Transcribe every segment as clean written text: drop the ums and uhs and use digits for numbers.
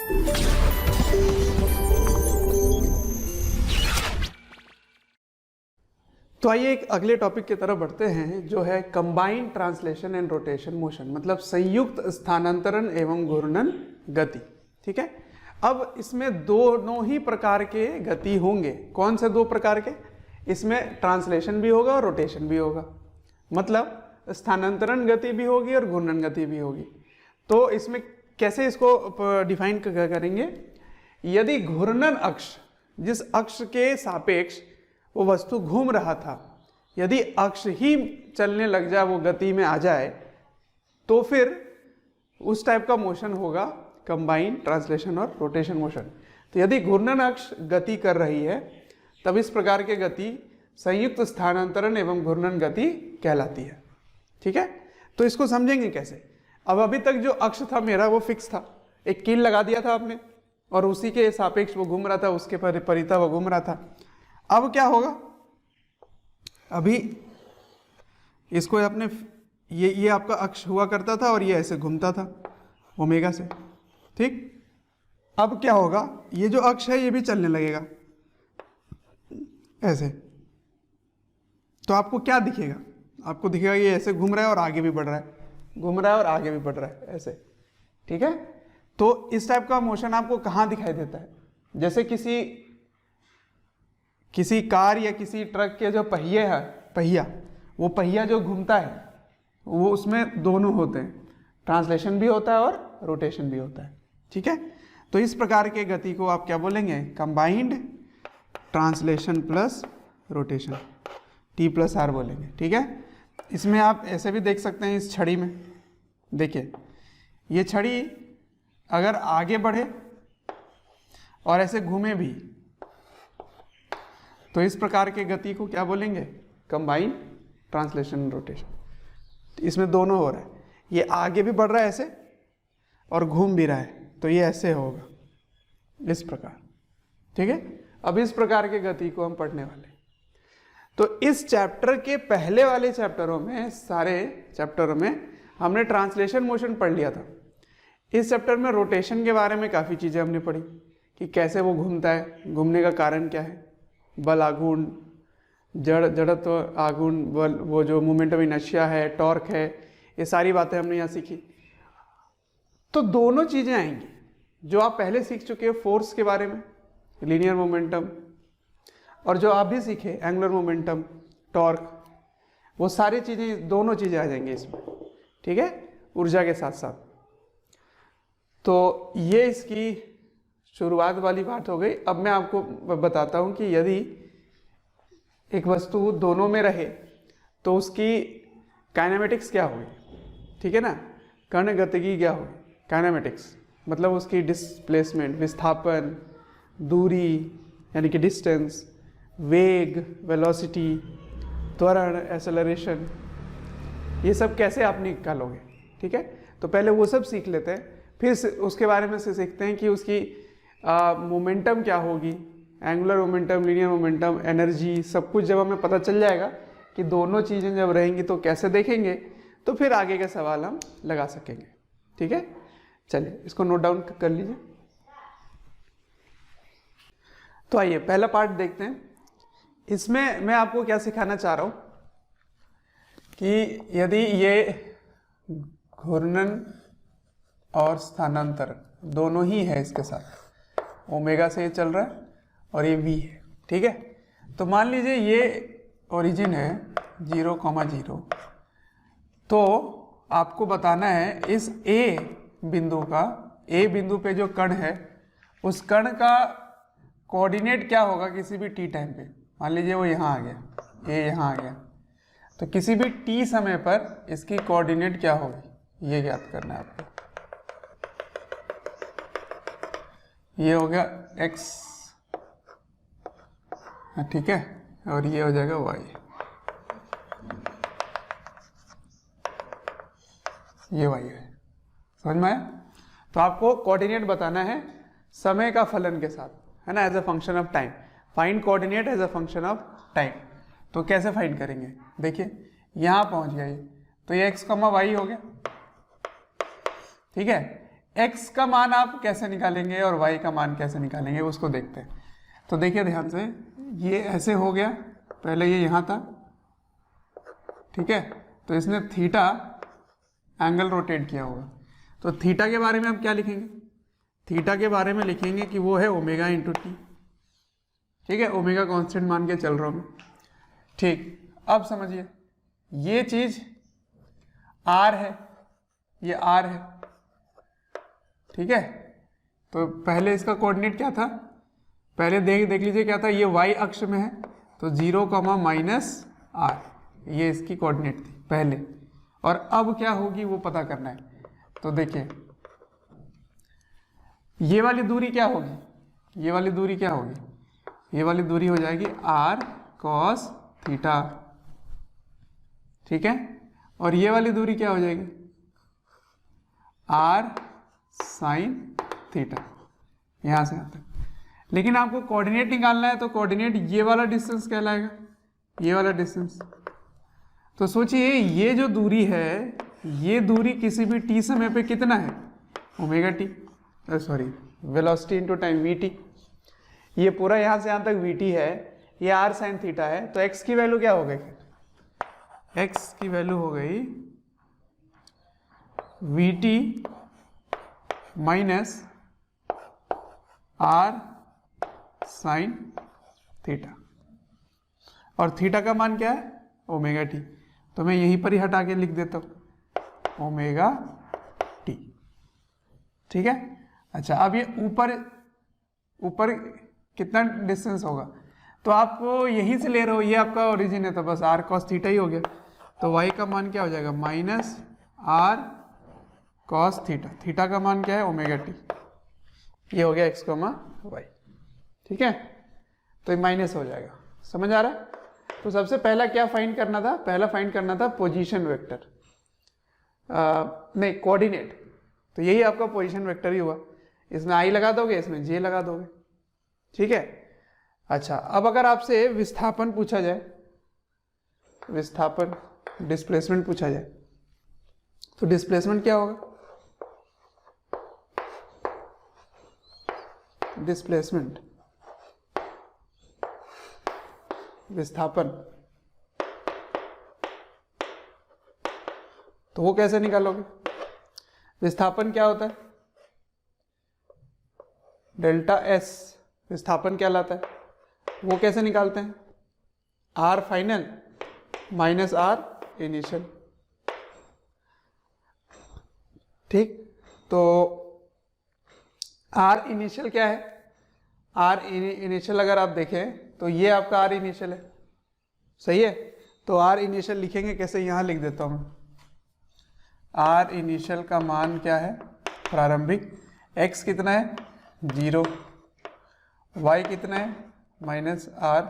तो आइए एक अगले टॉपिक की तरफ बढ़ते हैं, जो है combined translation and rotation motion, मतलब संयुक्त स्थानांतरण एवं घूर्णन गति। ठीक है, अब इसमें दोनों ही प्रकार के गति होंगे। कौन से दो प्रकार के? इसमें ट्रांसलेशन भी होगा और रोटेशन भी होगा, मतलब स्थानांतरण गति भी होगी और घूर्णन गति भी होगी। तो इसमें कैसे इसको डिफाइन करेंगे? यदि घूर्णन अक्ष, जिस अक्ष के सापेक्ष वो वस्तु घूम रहा था, यदि अक्ष ही चलने लग जाए, वो गति में आ जाए, तो फिर उस टाइप का मोशन होगा कंबाइंड ट्रांसलेशन और रोटेशन मोशन। तो यदि घूर्णन अक्ष गति कर रही है, तब इस प्रकार के गति संयुक्त स्थानांतरण एवं घूर्णन गति कहलाती है। ठीक है, तो इसको समझेंगे कैसे। अब अभी तक जो अक्ष था मेरा वो फिक्स था, एक कील लगा दिया था आपने और उसी के सापेक्ष वो घूम रहा था, उसके परिता वो घूम रहा था। अब क्या होगा, अभी इसको अपने ये आपका अक्ष हुआ करता था और ये ऐसे घूमता था ओमेगा से। ठीक, अब क्या होगा, ये जो अक्ष है ये भी चलने लगेगा ऐसे। तो आपको क्या दिखेगा? आपको दिखेगा ये ऐसे घूम रहा है और आगे भी बढ़ रहा है, घूम रहा है और आगे भी बढ़ रहा है ऐसे। ठीक है, तो इस टाइप का मोशन आपको कहाँ दिखाई देता है? जैसे किसी कार या किसी ट्रक के जो पहिए है, वो पहिया जो घूमता है, वो उसमें दोनों होते हैं, ट्रांसलेशन भी होता है और रोटेशन भी होता है। ठीक है, तो इस प्रकार के गति को आप क्या बोलेंगे? Combined translation plus rotation, T+R बोलेंगे। ठीक है, इसमें आप ऐसे भी देख सकते हैं, इस छड़ी में देखिए, ये छड़ी अगर आगे बढ़े और ऐसे घूमे भी, तो इस प्रकार के गति को क्या बोलेंगे? Combined translation rotation. इसमें दोनों हो रहा है, ये आगे भी बढ़ रहा है ऐसे और घूम भी रहा है, तो ये ऐसे होगा इस प्रकार। ठीक है, अब इस प्रकार के गति को हम पढ़ने वाले हैं। तो इस चैप्टर के पहले वाले चैप्टरों में, सारे चैप्टरों में हमने ट्रांसलेशन मोशन पढ़ लिया था। इस चैप्टर में रोटेशन के बारे में काफ़ी चीज़ें हमने पढ़ी कि कैसे वो घूमता है, घूमने का कारण क्या है, बल आघूर्ण, जड़त्व आघूर्ण, बल, वो जो मोमेंट ऑफ इनर्शिया है, टॉर्क है, ये सारी बातें हमने यहाँ सीखी। तो दोनों चीज़ें आएंगी जो आप पहले सीख चुके हो, फोर्स के बारे में, लीनियर मोमेंटम, और जो आप भी सीखे एंगुलर मोमेंटम, टॉर्क, वो सारी चीज़ें, दोनों चीज़ें आ जाएंगी इसमें। ठीक है, ऊर्जा के साथ साथ। तो ये इसकी शुरुआत वाली बात हो गई। अब मैं आपको बताता हूँ कि यदि एक वस्तु दोनों में रहे तो उसकी काइनेमेटिक्स क्या होगी। ठीक है ना, कण गतिकी क्या होगी, काइनेमेटिक्स मतलब उसकी डिस्प्लेसमेंट, विस्थापन, दूरी यानी कि डिस्टेंस, वेग, वेलोसिटी, त्वरण, एक्सेलरेशन, ये सब कैसे आप निकालोगे। ठीक है, तो पहले वो सब सीख लेते हैं, फिर उसके बारे में से सीखते हैं कि उसकी मोमेंटम क्या होगी, angular momentum, linear momentum, energy, सब कुछ जब हमें पता चल जाएगा कि दोनों चीज़ें जब रहेंगी तो कैसे देखेंगे, तो फिर आगे के सवाल हम लगा सकेंगे। ठीक है, चलिए इसको नोट डाउन कर लीजिए। तो आइए पहला पार्ट देखते हैं। इसमें मैं आपको क्या सिखाना चाह रहा हूँ कि यदि ये घूर्णन और स्थानांतरण दोनों ही है, इसके साथ ओमेगा से ये चल रहा है और ये V है। ठीक है, तो मान लीजिए ये ओरिजिन है 0,0, तो आपको बताना है इस A बिंदु पे जो कण है, उस कण का कोऑर्डिनेट क्या होगा किसी भी t टाइम पे। मान लीजिए वो यहाँ आ गया, ये यहाँ आ गया, तो किसी भी t समय पर इसकी कोऑर्डिनेट क्या होगी, ये ज्ञात करना है आपको। ये हो गया x, ठीक है, और ये हो जाएगा y, ये y है। समझ में आया? तो आपको कोऑर्डिनेट बताना है समय का फलन के साथ, है ना, as a function of time. Find coordinate as a function of time. तो कैसे फाइंड करेंगे, देखिए यहाँ पहुँच गया ये, तो ये x, y हो गया। ठीक है, x का मान आप कैसे निकालेंगे और y का मान कैसे निकालेंगे उसको देखते हैं। तो देखिए ध्यान से, ये ऐसे हो गया, पहले ये यहाँ था, ठीक है, तो इसने थीटा एंगल रोटेट किया होगा। तो थीटा के बारे में आप क्या लिखेंगे? थीटा के बारे में लिखेंगे कि वो है ओमेगा इंटू टी, ठीक है, ओमेगा कांस्टेंट मान के चल रहा हूँ मैं, ठीक। अब समझिए, ये चीज आर है, ये आर है, ठीक है। तो पहले इसका कोऑर्डिनेट क्या था, पहले देख लीजिए क्या था, ये y अक्ष में है, तो 0, माइनस आर, ये इसकी कोऑर्डिनेट थी पहले। और अब क्या होगी वो पता करना है। तो देखिए, ये वाली दूरी क्या होगी, ये वाली दूरी क्या होगी, ये वाली दूरी हो जाएगी r cos थीटा, ठीक है। और ये वाली दूरी क्या हो जाएगी, r sin थीटा, यहां से आता है। लेकिन आपको कोऑर्डिनेट निकालना है, तो कोऑर्डिनेट ये वाला डिस्टेंस कहलाएगा, ये वाला डिस्टेंस। तो सोचिए, ये जो दूरी है, ये दूरी किसी भी t समय पे कितना है, omega T, sorry velocity into time we T. ये पूरा यहाँ से यहाँ तक वी टी है, ये r sin थीटा है। तो x की वैल्यू क्या हो गई, x की वैल्यू हो गई we T minus r sin theta. और थीटा का मान क्या है, ओमेगा टी। तो मैं यहीं पर ही हटा के लिख देता हूं, ओमेगा टी, ठीक है। अच्छा, अब ये ऊपर कितना डिस्टेंस होगा, तो आप यहीं से ले रहे हो, ये आपका ओरिजिन है, तो बस r cos थीटा ही हो गया। तो y का मान क्या हो जाएगा, minus r cos theta, theta का मान क्या है, ओमेगा टी, ये हो गया x, y, ठीक है। तो ये माइनस हो जाएगा, समझ आ रहा है। तो सबसे पहला क्या फाइंड करना था, पहला फाइंड करना था पोजीशन वेक्टर, नहीं कोऑर्डिनेट। तो यही आपका पोजीशन वेक्टर ही हुआ, इसमें आई लगा दोगे, इसमें जे लगा दोगे, ठीक है। अच्छा, अब अगर आपसे विस्थापन पूछा जाए, विस्थापन डिस्प्लेसमेंट पूछा जाए, तो डिस्प्लेसमेंट क्या होगा, डिस्प्लेसमेंट विस्थापन, तो वो कैसे निकालोगे, विस्थापन क्या होता है, डेल्टा एस विस्थापन क्या लाता है, वो कैसे निकालते हैं, R final minus R initial, ठीक। तो आर इनिशियल क्या है, आर इनिशियल अगर आप देखें तो ये आपका आर इनिशियल है, सही है। तो आर इनिशियल लिखेंगे कैसे, यहां लिख देता हूं, आर इनिशियल का मान क्या है, प्रारंभिक, एक्स कितना है 0, वाई कितना है माइनस आर,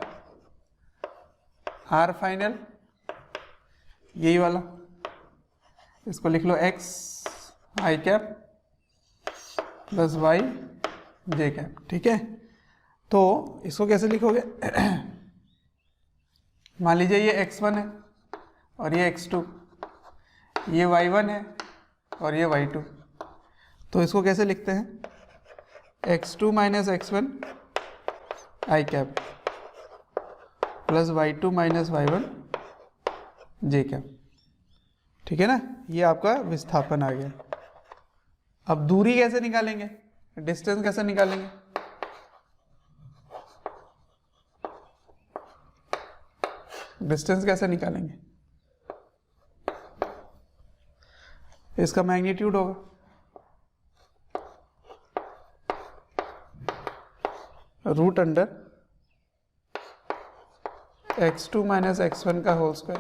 आर फाइनल यही वाला, इसको लिख लो एक्स आई कैप प्लस वाई जे कैप, ठीक है। तो इसको कैसे लिखोगे, मान लीजिए ये x1 है और ये x2, ये y1 है और ये y2, तो इसको कैसे लिखते हैं, x2 minus x1 I cap plus y2 minus y1 J cap, ठीक है ना। ये आपका विस्थापन आ गया। अब दूरी कैसे निकालेंगे, डिस्टेंस कैसे निकालेंगे, डिस्टेंस कैसे निकालेंगे, इसका मैग्नीट्यूड होगा, root under x2 minus x1 का whole square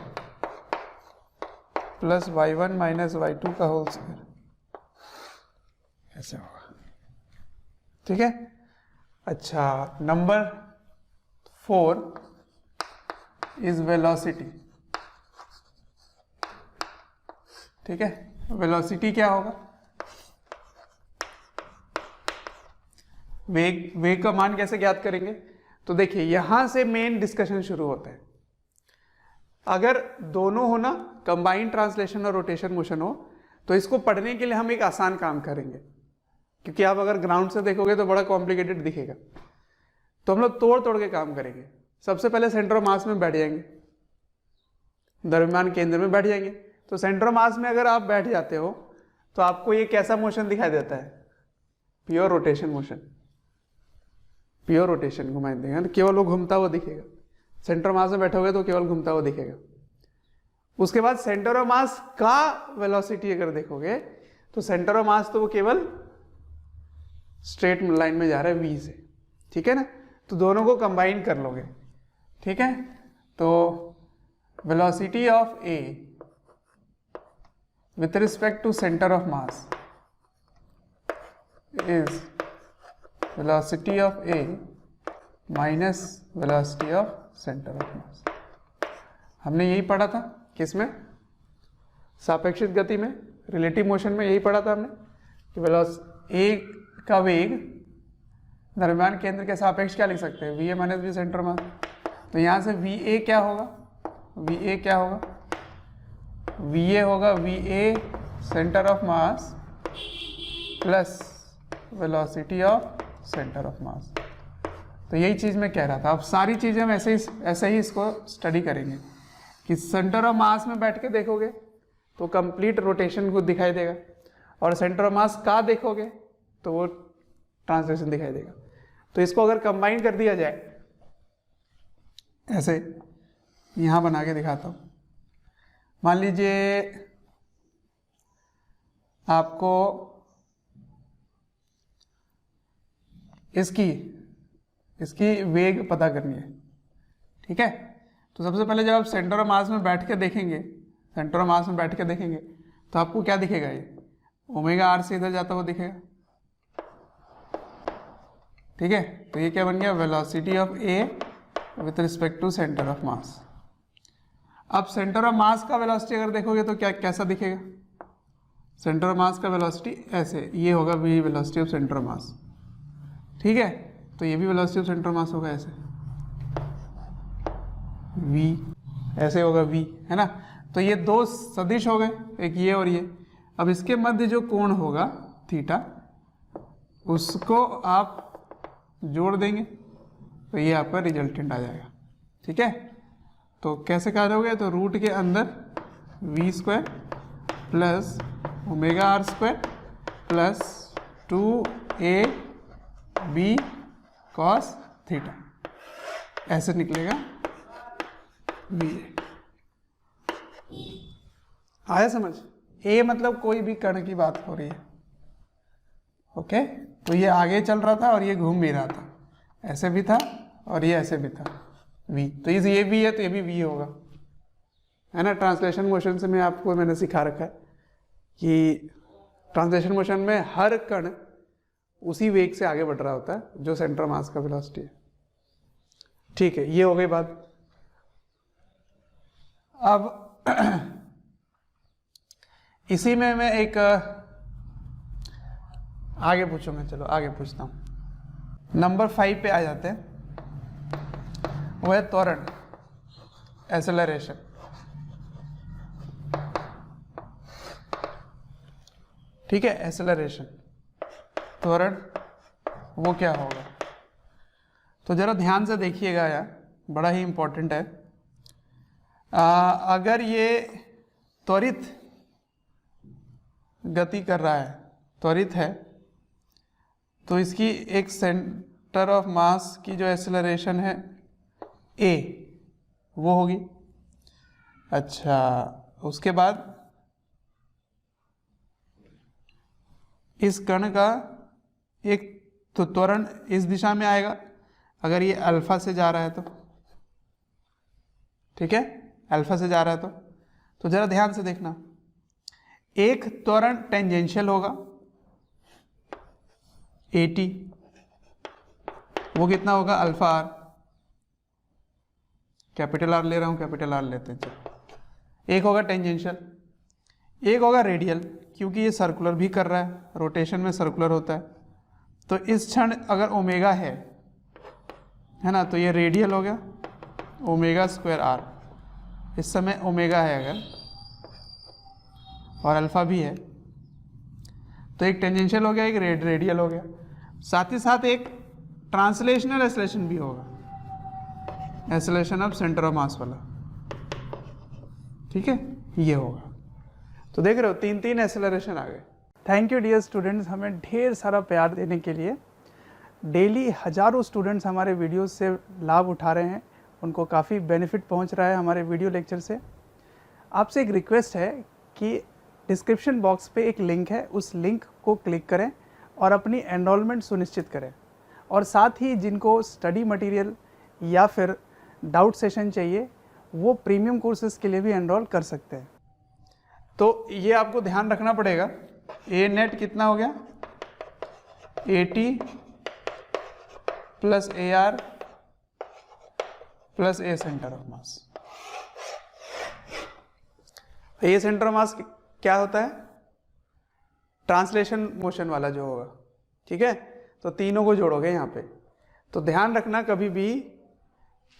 plus y1 minus y2 का होल स्क्वायर, ऐसे होगा, ठीक है। अच्छा, नंबर 4 इज वेलोसिटी, ठीक है। वेलोसिटी क्या होगा, वेग का मान कैसे ज्ञात करेंगे। तो देखिए, यहां से मेन डिस्कशन शुरू होता है। अगर दोनों हो ना, कंबाइंड ट्रांसलेशन और रोटेशन मोशन हो, तो इसको पढ़ने के लिए हम एक आसान काम करेंगे। क्योंकि आप अगर ग्राउंड से देखोगे तो बड़ा कॉम्प्लिकेटेड दिखेगा। तो हम लोग तोड़ तोड़ के काम करेंगे। सबसे पहले सेंटर ऑफ मास में बैठ जाएंगे, द्रव्यमान केंद्र में बैठ जाएंगे। तो सेंटर ऑफ मास में अगर आप बैठ जाते हो तो आपको ये कैसा मोशन दिखाई देता है? Pure rotation motion, pure rotation घुमाई देगा, केवल वो घूमता हुआ दिखेगा। सेंटर ऑफ मास में बैठोगे तो केवल घूमता हुआ दिखेगा। उसके बाद सेंटर ऑफ मास का वेलोसिटी अगर देखोगे तो सेंटर ऑफ मास तो वो केवल स्ट्रेट लाइन में जा रहा है v से, ठीक है ना। तो दोनों को कंबाइन कर लोगे, ठीक है। तो velocity of a with respect to center of mass is velocity of a minus velocity of center of mass। हमने यही पढ़ा था किसमें? सापेक्षिक गति में, रिलेटिव मोशन में यही पढ़ा था हमने कि a का वेग द्रव्यमान केंद्र के सापेक्ष क्या लिख सकते हैं? va minus v centre mass. तो यहाँ से va क्या होगा? va क्या होगा? va होगा va centre of mass plus velocity of centre of mass. तो यही चीज़ मैं कह रहा था। अब सारी चीज़ें हम ऐसे ही इसको स्टडी करेंगे कि सेंटर ऑफ मास में बैठ के देखोगे तो कंप्लीट रोटेशन को दिखाई देगा, और सेंटर ऑफ मास का देखोगे तो वो ट्रांसलेशन दिखाई देगा। तो इसको अगर कंबाइन कर दिया जाए, ऐसे यहाँ बना के दिखाता हूँ। मान लीजिए आपको इसकी वेग पता करनी है, ठीक है। तो सबसे पहले जब आप सेंटर ऑफ मास में बैठ के देखेंगे, सेंटर ऑफ मास में बैठ के देखेंगे तो आपको क्या दिखेगा? ये ओमेगा आर से इधर जाता हुआ दिखेगा, ठीक है। तो ये क्या बन गया? Velocity of A with respect to centre of mass. अब सेंटर ऑफ मास का वेलोसिटी अगर देखोगे तो क्या कैसा दिखेगा? सेंटर ऑफ मास का वेलोसिटी ऐसे, ये होगा V velocity of centre of mass, ठीक है। तो ये भी velocity of centre of mass होगा ऐसे, v ऐसे होगा v, है ना। तो ये दो सदिश हो गए, एक ये और ये। अब इसके मध्य जो कोण होगा थीटा, उसको आप जोड़ देंगे तो ये आपका रिजल्टेंट आ जाएगा, ठीक है। तो कैसे करोगे? तो रूट के अंदर v square plus omega R square plus 2ab cos theta, ऐसे निकलेगा v। आया समझ? a मतलब कोई भी कण की बात हो रही है, ओके। तो ये आगे चल रहा था और ये घूम भी रहा था, ऐसे भी था और ये ऐसे भी था, v। तो ये v है तो ये भी v होगा, है ना। ट्रांसलेशन मोशन से मैंने सिखा रखा है कि ट्रांसलेशन मोशन में हर कण उसी वेग से आगे बढ़ रहा होता है जो सेंटर मास का वेलोसिटी है, ठीक है। ये हो गई बात। अब इसी में मैं एक आगे पूछूंगा, चलो आगे पूछता हूं। नंबर 5 पे आ जाते हैं, वो है त्वरण, एक्सेलरेशन। ठीक है, एक्सेलरेशन, त्वरण, वो क्या होगा? तो जरा ध्यान से देखिएगा यार, बड़ा ही इंपॉर्टेंट है। अगर ये त्वरित गति कर रहा है, त्वरित है, तो इसकी एक सेंटर ऑफ मास की जो एक्सेलरेशन है a, वो होगी। अच्छा, उसके बाद इस कण का एक तो त्वरण इस दिशा में आएगा अगर ये अल्फा से जा रहा है तो, ठीक है, अल्फा से जा रहा है तो जरा ध्यान से देखना। एक त्वरण टेंजेंशियल होगा at, वो कितना होगा? अल्फा आर, कैपिटल आर ले रहा हूं, कैपिटल आर लेते हैं। चलो, एक होगा टेंजेंशियल, एक होगा रेडियल, क्योंकि ये सर्कुलर भी कर रहा है, रोटेशन में सर्कुलर होता है। तो इस क्षण अगर ओमेगा है ना, तो ये रेडियल हो गया ओमेगा स्क्वायर आर। इस समय ओमेगा है अगर, और अल्फा भी है, तो तो एक टेंजेंशियल हो गया, एक रेडियल हो गया, साथ ही साथ एक ट्रांसलेशनल एक्सेलरेशन भी होगा, एक्सेलरेशन ऑफ सेंटर ऑफ मास वाला, ठीक है, ये होगा। तो देख रहे हो 3 एक्सेलरेशन आ गए। थैंक यू डियर स्टूडेंट्स, हमें ढेर सारा प्यार देने के लिए। डेली हज़ारों स्टूडेंट्स हमारे वीडियोस से लाभ उठा रहे हैं, उनको काफ़ी बेनिफिट पहुंच रहा है हमारे वीडियो लेक्चर से। आपसे एक रिक्वेस्ट है कि डिस्क्रिप्शन बॉक्स पे एक लिंक है, उस लिंक को क्लिक करें और अपनी एनरोलमेंट सुनिश्चित करें। और साथ ही जिनको स्टडी मटेरियल या फिर डाउट सेशन चाहिए वो प्रीमियम कोर्सेज़ के लिए भी एनरोल कर सकते हैं। तो ये आपको ध्यान रखना पड़ेगा। ए नेट कितना हो गया, 80 plus A R plus A centre of mass. A centre of mass क्या होता है, ट्रांसलेशन मोशन वाला जो होगा, ठीक है। तो तीनों को जोड़ोगे यहाँ पे। तो ध्यान रखना कभी भी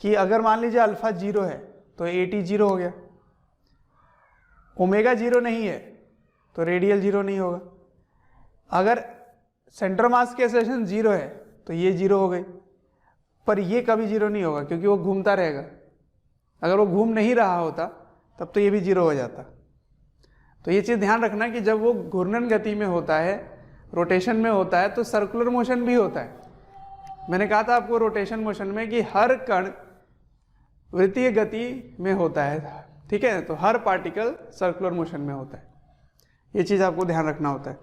कि अगर मान लीजिए अल्फा 0 है तो 80 0 हो गया, ओमेगा 0 नहीं है तो रेडियल 0 नहीं होगा। अगर सेंटर मास की एक्सेलरेशन 0 है तो ये 0 हो गई, पर ये कभी 0 नहीं होगा क्योंकि वो घूमता रहेगा। अगर वो घूम नहीं रहा होता तब तो ये भी 0 हो जाता। तो ये चीज़ ध्यान रखना कि जब वो घूर्णन गति में होता है, रोटेशन में होता है, तो सर्कुलर मोशन भी होता है। मैंने कहा था आपको रोटेशन मोशन में कि हर कण वृत्तीय गति में होता है, ठीक है। तो हर पार्टिकल सर्कुलर मोशन में होता है, ये चीज़ आपको ध्यान रखना होता है।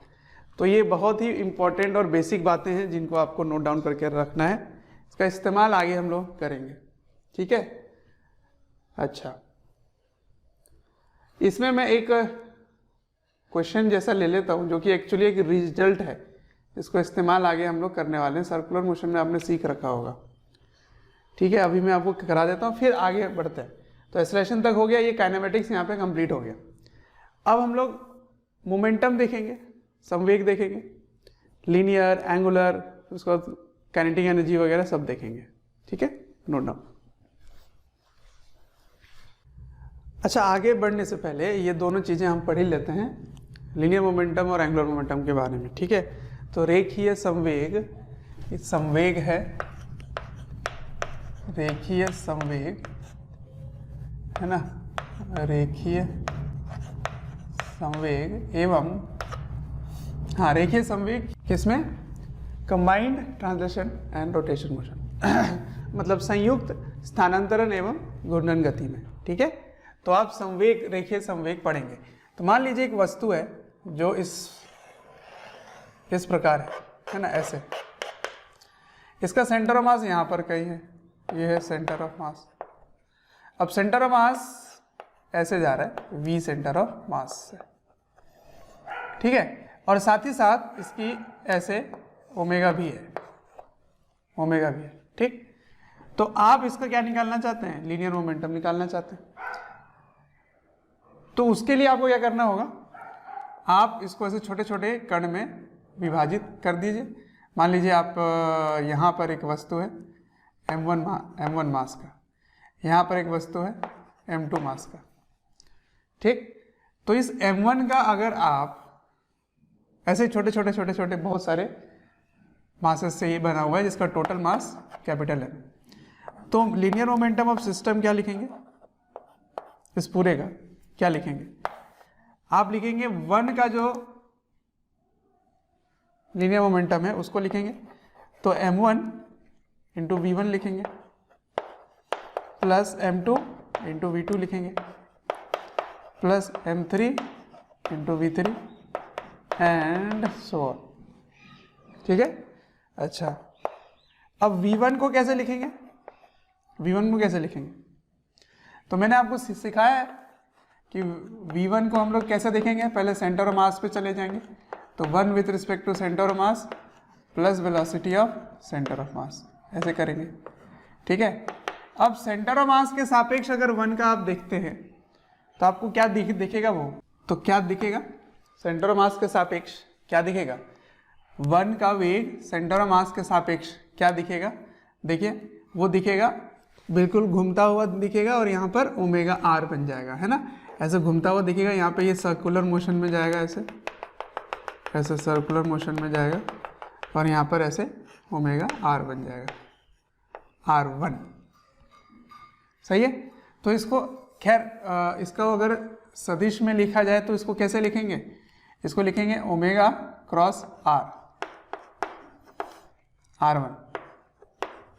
तो ये बहुत ही इंपॉर्टेंट और बेसिक बातें हैं जिनको आपको नोट डाउन करके रखना है। इसका इस्तेमाल आगे हम लोग करेंगे, ठीक है। अच्छा, इसमें मैं एक क्वेश्चन जैसा ले लेता हूं जो कि एक्चुअली एक रिजल्ट है, इसको इस्तेमाल आगे हम लोग करने वाले हैं। सर्कुलर मोशन में आपने सीख रखा होगा, ठीक है। अभी मैं आपको करा देता हूं, फिर आगे बढ़ते हैं। तो एक्सेलरेशन तक हो गया, ये काइनेमेटिक्स यहाँ पे कंप्लीट हो गया। अब हम लोग मोमेंटम देखेंगे, संवेग देखेंगे, लीनियर, एंगुलर, उसके बाद काइनेटिक एनर्जी वगैरह सब देखेंगे, ठीक है। Note down. अच्छा, आगे बढ़ने से पहले ये दोनों चीज़ें हम पढ़ ही लेते हैं, लीनियर मोमेंटम और एंगुलर मोमेंटम के बारे में, ठीक है। तो रेखीय संवेग, संवेग है, रेखीय संवेग है ना, रेखीय संवेग एवं, हाँ, रेखीय संवेग किसमें, combined translation and rotation motion मतलब संयुक्त स्थानांतरण एवं घूर्णन गति में, ठीक है। तो आप संवेग, रेखीय संवेग पढ़ेंगे। तो मान लीजिए एक वस्तु है जो इस प्रकार है ना, ऐसे। इसका सेंटर ऑफ मास यहाँ पर कहीं है, ये है सेंटर ऑफ मास। अब सेंटर ऑफ मास ऐसे जा रहा है, वी सेंटर ऑफ मास से, ठीक है। और साथ ही साथ इसकी ऐसे ओमेगा भी है, ओमेगा भी है, ठीक। तो आप इसका क्या निकालना चाहते हैं, लीनियर मोमेंटम निकालना चाहते हैं। तो उसके लिए आपको क्या करना होगा, आप इसको ऐसे छोटे छोटे कण में विभाजित कर दीजिए। मान लीजिए आप यहाँ पर एक वस्तु है m1 मास का, यहाँ पर एक वस्तु है m2 मास का, ठीक। तो इस m1 का अगर आप ऐसे छोटे छोटे छोटे छोटे बहुत सारे मासेस से ये बना हुआ है जिसका टोटल मास कैपिटल है, तो लीनियर मोमेंटम ऑफ सिस्टम क्या लिखेंगे, इस पूरे का क्या लिखेंगे, आप लिखेंगे 1 का जो लीनियर मोमेंटम है उसको लिखेंगे, तो m1 इंटू v1 लिखेंगे प्लस m2 इंटू v2 लिखेंगे plus m3 into v3 and so on, ठीक है। अच्छा, अब v1 को कैसे लिखेंगे, v1 को कैसे लिखेंगे, तो मैंने आपको सिखाया है कि v1 को हम लोग कैसे देखेंगे। पहले सेंटर ऑफ मास पे चले जाएंगे, तो 1 with respect to centre of mass plus velocity of centre of mass, ऐसे करेंगे, ठीक है। अब सेंटर ऑफ मास के सापेक्ष अगर 1 का आप देखते हैं तो आपको क्या दिखेगा, वो तो क्या दिखेगा, सेंटर ऑफ मास के सापेक्ष क्या दिखेगा, 1 का वेग सेंटर ऑफ मास के सापेक्ष क्या दिखेगा, देखिए वो दिखेगा बिल्कुल घूमता हुआ दिखेगा और यहाँ पर ओमेगा आर बन जाएगा, है ना, ऐसे घूमता हुआ दिखेगा। यहाँ पे ये सर्कुलर मोशन में जाएगा ऐसे, ऐसे सर्कुलर मोशन में जाएगा और यहाँ पर ऐसे ओमेगा आर बन जाएगा, R1। सही है। तो इसको खैर इसका अगर सदिश में लिखा जाए तो इसको कैसे लिखेंगे, इसको लिखेंगे ओमेगा क्रॉस R1,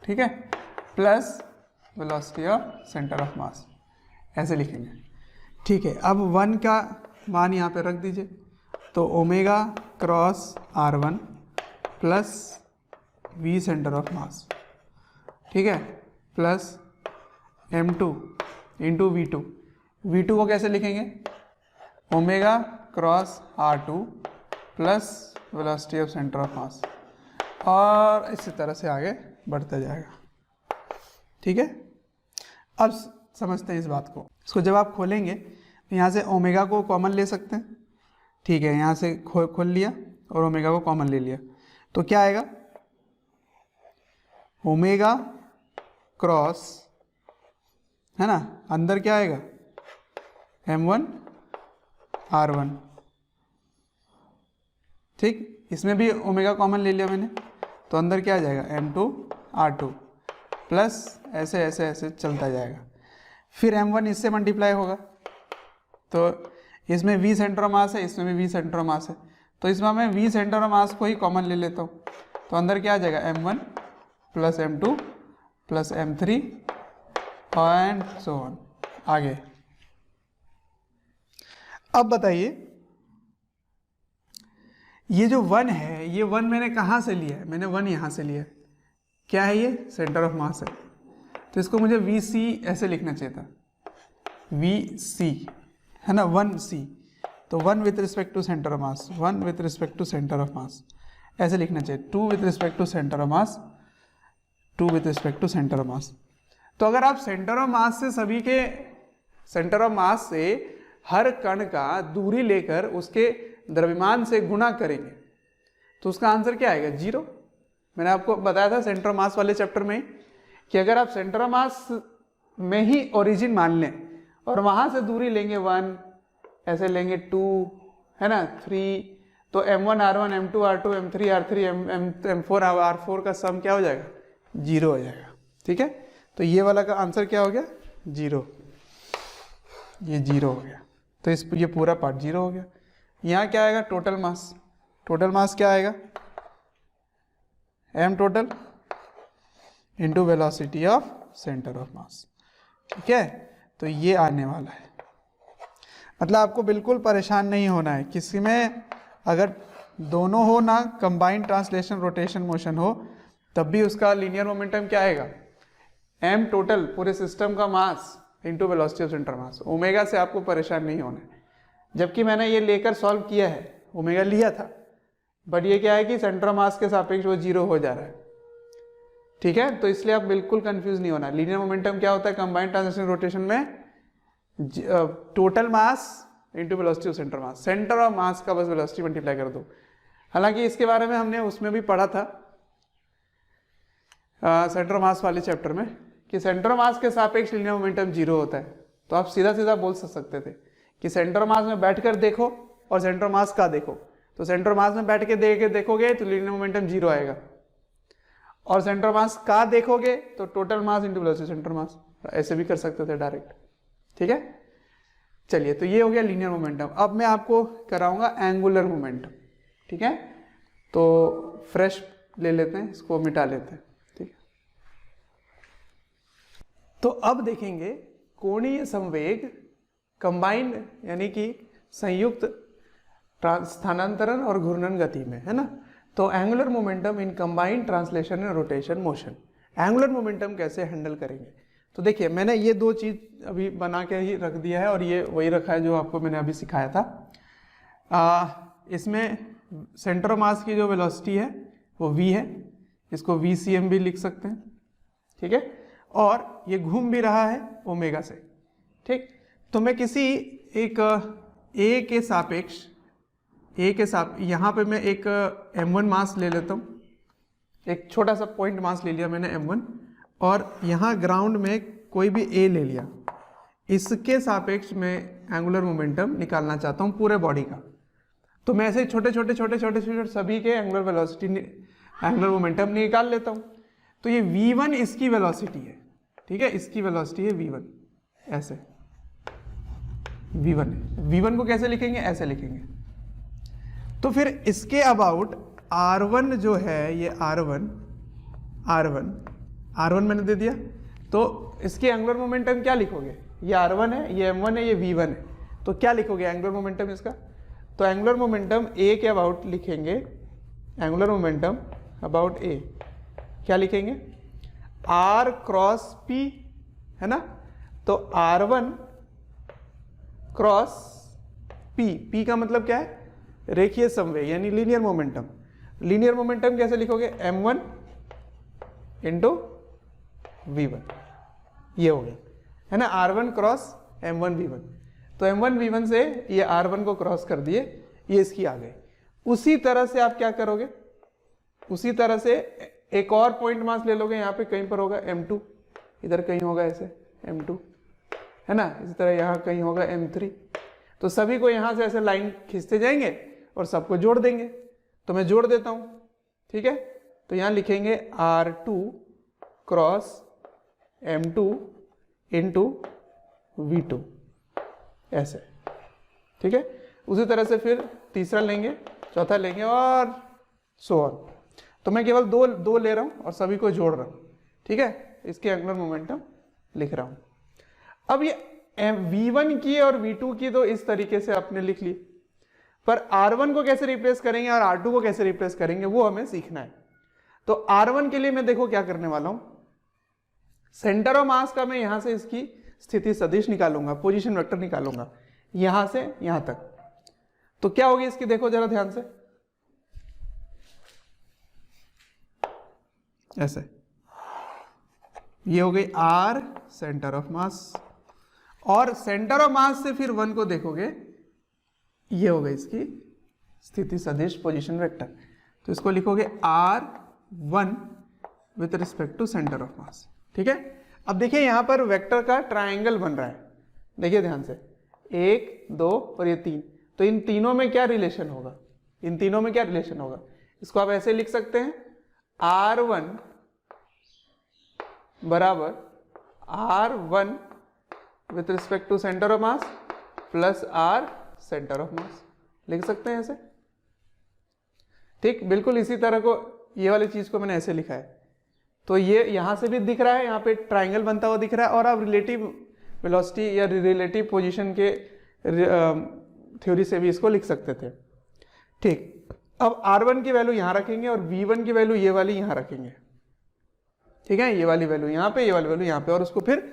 ठीक है, plus velocity of centre of mass, ऐसे लिखेंगे। ठीक है, अब 1 का मान यहाँ पे रख दीजिए, तो omega cross R1 plus V centre of mass, ठीक है, प्लस M2 इंटू V2 को कैसे लिखेंगे, omega cross R2 plus velocity of centre of mass, और इसी तरह से आगे बढ़ता जाएगा। ठीक है, अब समझते हैं इस बात को। इसको जब आप खोलेंगे तो यहाँ से ओमेगा को कॉमन ले सकते हैं, ठीक है, यहाँ से खोल लिया और ओमेगा को कॉमन ले लिया, तो क्या आएगा, ओमेगा क्रॉस, है ना, अंदर क्या आएगा, M1 R1, ठीक, इसमें भी ओमेगा कॉमन ले लिया मैंने, तो अंदर क्या आ जाएगा, M2 R2 प्लस ऐसे ऐसे ऐसे चलता जाएगा। फिर M1 इससे मल्टीप्लाई होगा, तो इसमें V सेंटर ऑफ मास है, इसमें भी V सेंटर ऑफ मास है, तो इसमें मैं V सेंटर ऑफ मास को ही कॉमन ले लेता हूँ, तो अंदर क्या आ जाएगा, M1 plus M2 plus M3 and so on आगे। अब बताइए, ये जो 1 है, ये 1 मैंने कहाँ से लिया है, मैंने 1 यहाँ से लिया है, क्या है ये, सेंटर ऑफ मास है, तो इसको मुझे VC ऐसे लिखना चाहिए था, VC, है ना, 1C, तो 1 with respect to centre of mass, 1 with respect to centre of mass, ऐसे लिखना चाहिए, 2 with respect to centre of mass, 2 with respect to centre of mass. तो अगर आप सेंटर ऑफ मास से सभी के सेंटर ऑफ मास से हर कण का दूरी लेकर उसके द्रव्यमान से गुणा करेंगे तो उसका आंसर क्या आएगा, 0। मैंने आपको बताया था सेंटर ऑफ मास वाले चैप्टर में कि अगर आप सेंटर ऑफ मास में ही ओरिजिन मान लें और वहां से दूरी लेंगे 1, ऐसे लेंगे 2, है ना, 3, तो M1 R1 M2 R2 M3 R3 M4 R4 का सम क्या हो जाएगा, 0 हो जाएगा। ठीक है, तो ये वाला का आंसर क्या हो गया, 0, ये 0 हो गया, तो ये पूरा पार्ट 0 हो गया। यहाँ क्या आएगा, टोटल मास, टोटल मास क्या आएगा, m total into velocity of centre of mass. ठीक है, तो ये आने वाला है, मतलब आपको बिल्कुल परेशान नहीं होना है, किसी में अगर दोनों हो ना, कंबाइंड ट्रांसलेशन रोटेशन मोशन हो, तब भी उसका लीनियर मोमेंटम क्या आएगा, m टोटल पूरे सिस्टम का mass into velocity of centre mass. Omega से आपको परेशान नहीं होना है, जबकि मैंने ये लेकर सॉल्व किया है, ओमेगा लिया था, बट ये क्या है कि सेंटर ऑफ मास के सापेक्ष वो 0 हो जा रहा है। ठीक है, तो इसलिए आप बिल्कुल कंफ्यूज नहीं होना। लीनियर मोमेंटम क्या होता है कंबाइंड ट्रांसलेशन रोटेशन में, total mass into velocity of centre mass, centre of mass का बस वेलोसिटी मल्टीप्लाई कर दो। हालांकि इसके बारे में हमने उसमें भी पढ़ा था सेंटर ऑफ मास वाले चैप्टर में कि सेंटर ऑफ मास के सापेक्ष लीनियर मोमेंटम 0 होता है, तो आप सीधा सीधा बोल सकते थे कि सेंटर ऑफ मास में बैठकर देखो और सेंटर ऑफ मास का देखो, तो सेंटर ऑफ मास में बैठ के देखोगे तो लीनियर मोमेंटम 0 आएगा, और सेंटर ऑफ मास का देखोगे तो total mass into velocity centre mass, ऐसे भी कर सकते थे डायरेक्ट। ठीक है, चलिए, तो ये हो गया लीनियर मोमेंटम। अब मैं आपको कराऊंगा एंगुलर मोमेंटम। ठीक है, तो फ्रेश ले लेते हैं, इसको मिटा लेते हैं। ठीक है, तो अब देखेंगे कोणीय संवेग कंबाइंड यानी कि संयुक्त स्थानांतरण और घूर्णन गति में, है ना। तो angular momentum in combined translation and rotation motion, angular momentum कैसे हैंडल करेंगे। तो देखिए, मैंने ये दो चीज अभी बना के ही रख दिया है और ये वही रखा है जो आपको मैंने अभी सिखाया था। इसमें सेंटर ऑफ मास की जो वेलोसिटी है वो v है, इसको VCM भी लिख सकते हैं। ठीक है, और ये घूम भी रहा है ओमेगा से। ठीक, तो मैं किसी एक A के सापेक्ष यहाँ पे मैं एक M1 मास ले लेता हूँ, एक छोटा सा पॉइंट मास ले लिया मैंने M1, और यहाँ ग्राउंड में कोई भी A ले लिया, इसके सापेक्ष में एंगुलर मोमेंटम निकालना चाहता हूँ पूरे बॉडी का। तो मैं ऐसे छोटे छोटे छोटे छोटे छोटे सभी के एंगुलर वेलोसिटी, एंगुलर मोमेंटम निकाल लेता हूँ। तो ये v1 इसकी वेलोसिटी है, ठीक है, इसकी वेलोसिटी है v1, ऐसे v1 है। v1 को कैसे लिखेंगे, ऐसे लिखेंगे। तो फिर इसके अबाउट r1 जो है, ये r1 मैंने दे दिया, तो इसके एंगुलर मोमेंटम क्या लिखोगे, ये r1 है, ये m1 है, ये v1 है, तो क्या लिखोगे एंगुलर मोमेंटम इसका। तो एंगुलर मोमेंटम a के अबाउट लिखेंगे, एंगुलर मोमेंटम अबाउट a क्या लिखेंगे, r क्रॉस p, है ना। तो r1 क्रॉस p का मतलब क्या है, रेखीय समवेग यानी लीनियर मोमेंटम। लीनियर मोमेंटम कैसे लिखोगे, m1 इंटू v1, ये हो गया, है ना, r1 क्रॉस m1 v1। तो m1 v1 से ये r1 को क्रॉस कर दिए, ये इसकी आ गई। उसी तरह से आप क्या करोगे, उसी तरह से एक और पॉइंट मास ले लोगे, यहाँ पे कहीं पर होगा m2, इधर कहीं होगा ऐसे m2, है ना, इसी तरह यहाँ कहीं होगा m3। तो सभी को यहाँ से ऐसे लाइन खींचते जाएंगे और सबको जोड़ देंगे। तो मैं जोड़ देता हूँ, ठीक है। तो यहाँ लिखेंगे r2 cross m2 into v2, ऐसे, ठीक है। उसी तरह से फिर तीसरा लेंगे, चौथा लेंगे और सो ऑन। तो मैं केवल दो ले रहा हूँ और सभी को जोड़ रहा हूँ, ठीक है, इसके एंगुलर मोमेंटम लिख रहा हूँ। अब ये v1 की और v2 की तो इस तरीके से आपने लिख ली, पर r1 को कैसे रिप्लेस करेंगे और r2 को कैसे रिप्लेस करेंगे वो हमें सीखना है। तो r1 के लिए मैं देखो क्या करने वाला हूं, सेंटर ऑफ मास का मैं यहां से इसकी स्थिति सदिश निकालूंगा, पोजीशन वेक्टर निकालूंगा यहां से यहां तक। तो क्या होगी इसकी, देखो जरा ध्यान से, ऐसे ये हो गई r सेंटर ऑफ मास, और सेंटर ऑफ मास से फिर 1 को देखोगे, ये हो गई इसकी स्थिति सदिश पोजीशन वेक्टर। तो इसको लिखोगे r1 with respect to centre of mass, ठीक है। अब देखिए यहां पर वेक्टर का ट्रायंगल बन रहा है, देखिए ध्यान से, 1 2 और ये 3। तो इन तीनों में क्या रिलेशन होगा, इन तीनों में क्या रिलेशन होगा, इसको आप ऐसे लिख सकते हैं, r1 बराबर r1 with respect to centre of mass plus r centre of mass, लिख सकते हैं ऐसे, ठीक। बिल्कुल इसी तरह को ये वाली चीज को मैंने ऐसे लिखा है। तो ये यहां से भी दिख रहा है, यहाँ पे ट्राइंगल बनता हुआ दिख रहा है, और आप रिलेटिव वेलोसिटी या रिलेटिव पोजीशन के थ्योरी से भी इसको लिख सकते थे, ठीक। अब r1 की वैल्यू यहां रखेंगे और v1 की वैल्यू ये वाली यहां रखेंगे, ठीक है, ये वाली वैल्यू यहाँ पे, ये वाली वैल्यू यहाँ पे, और उसको फिर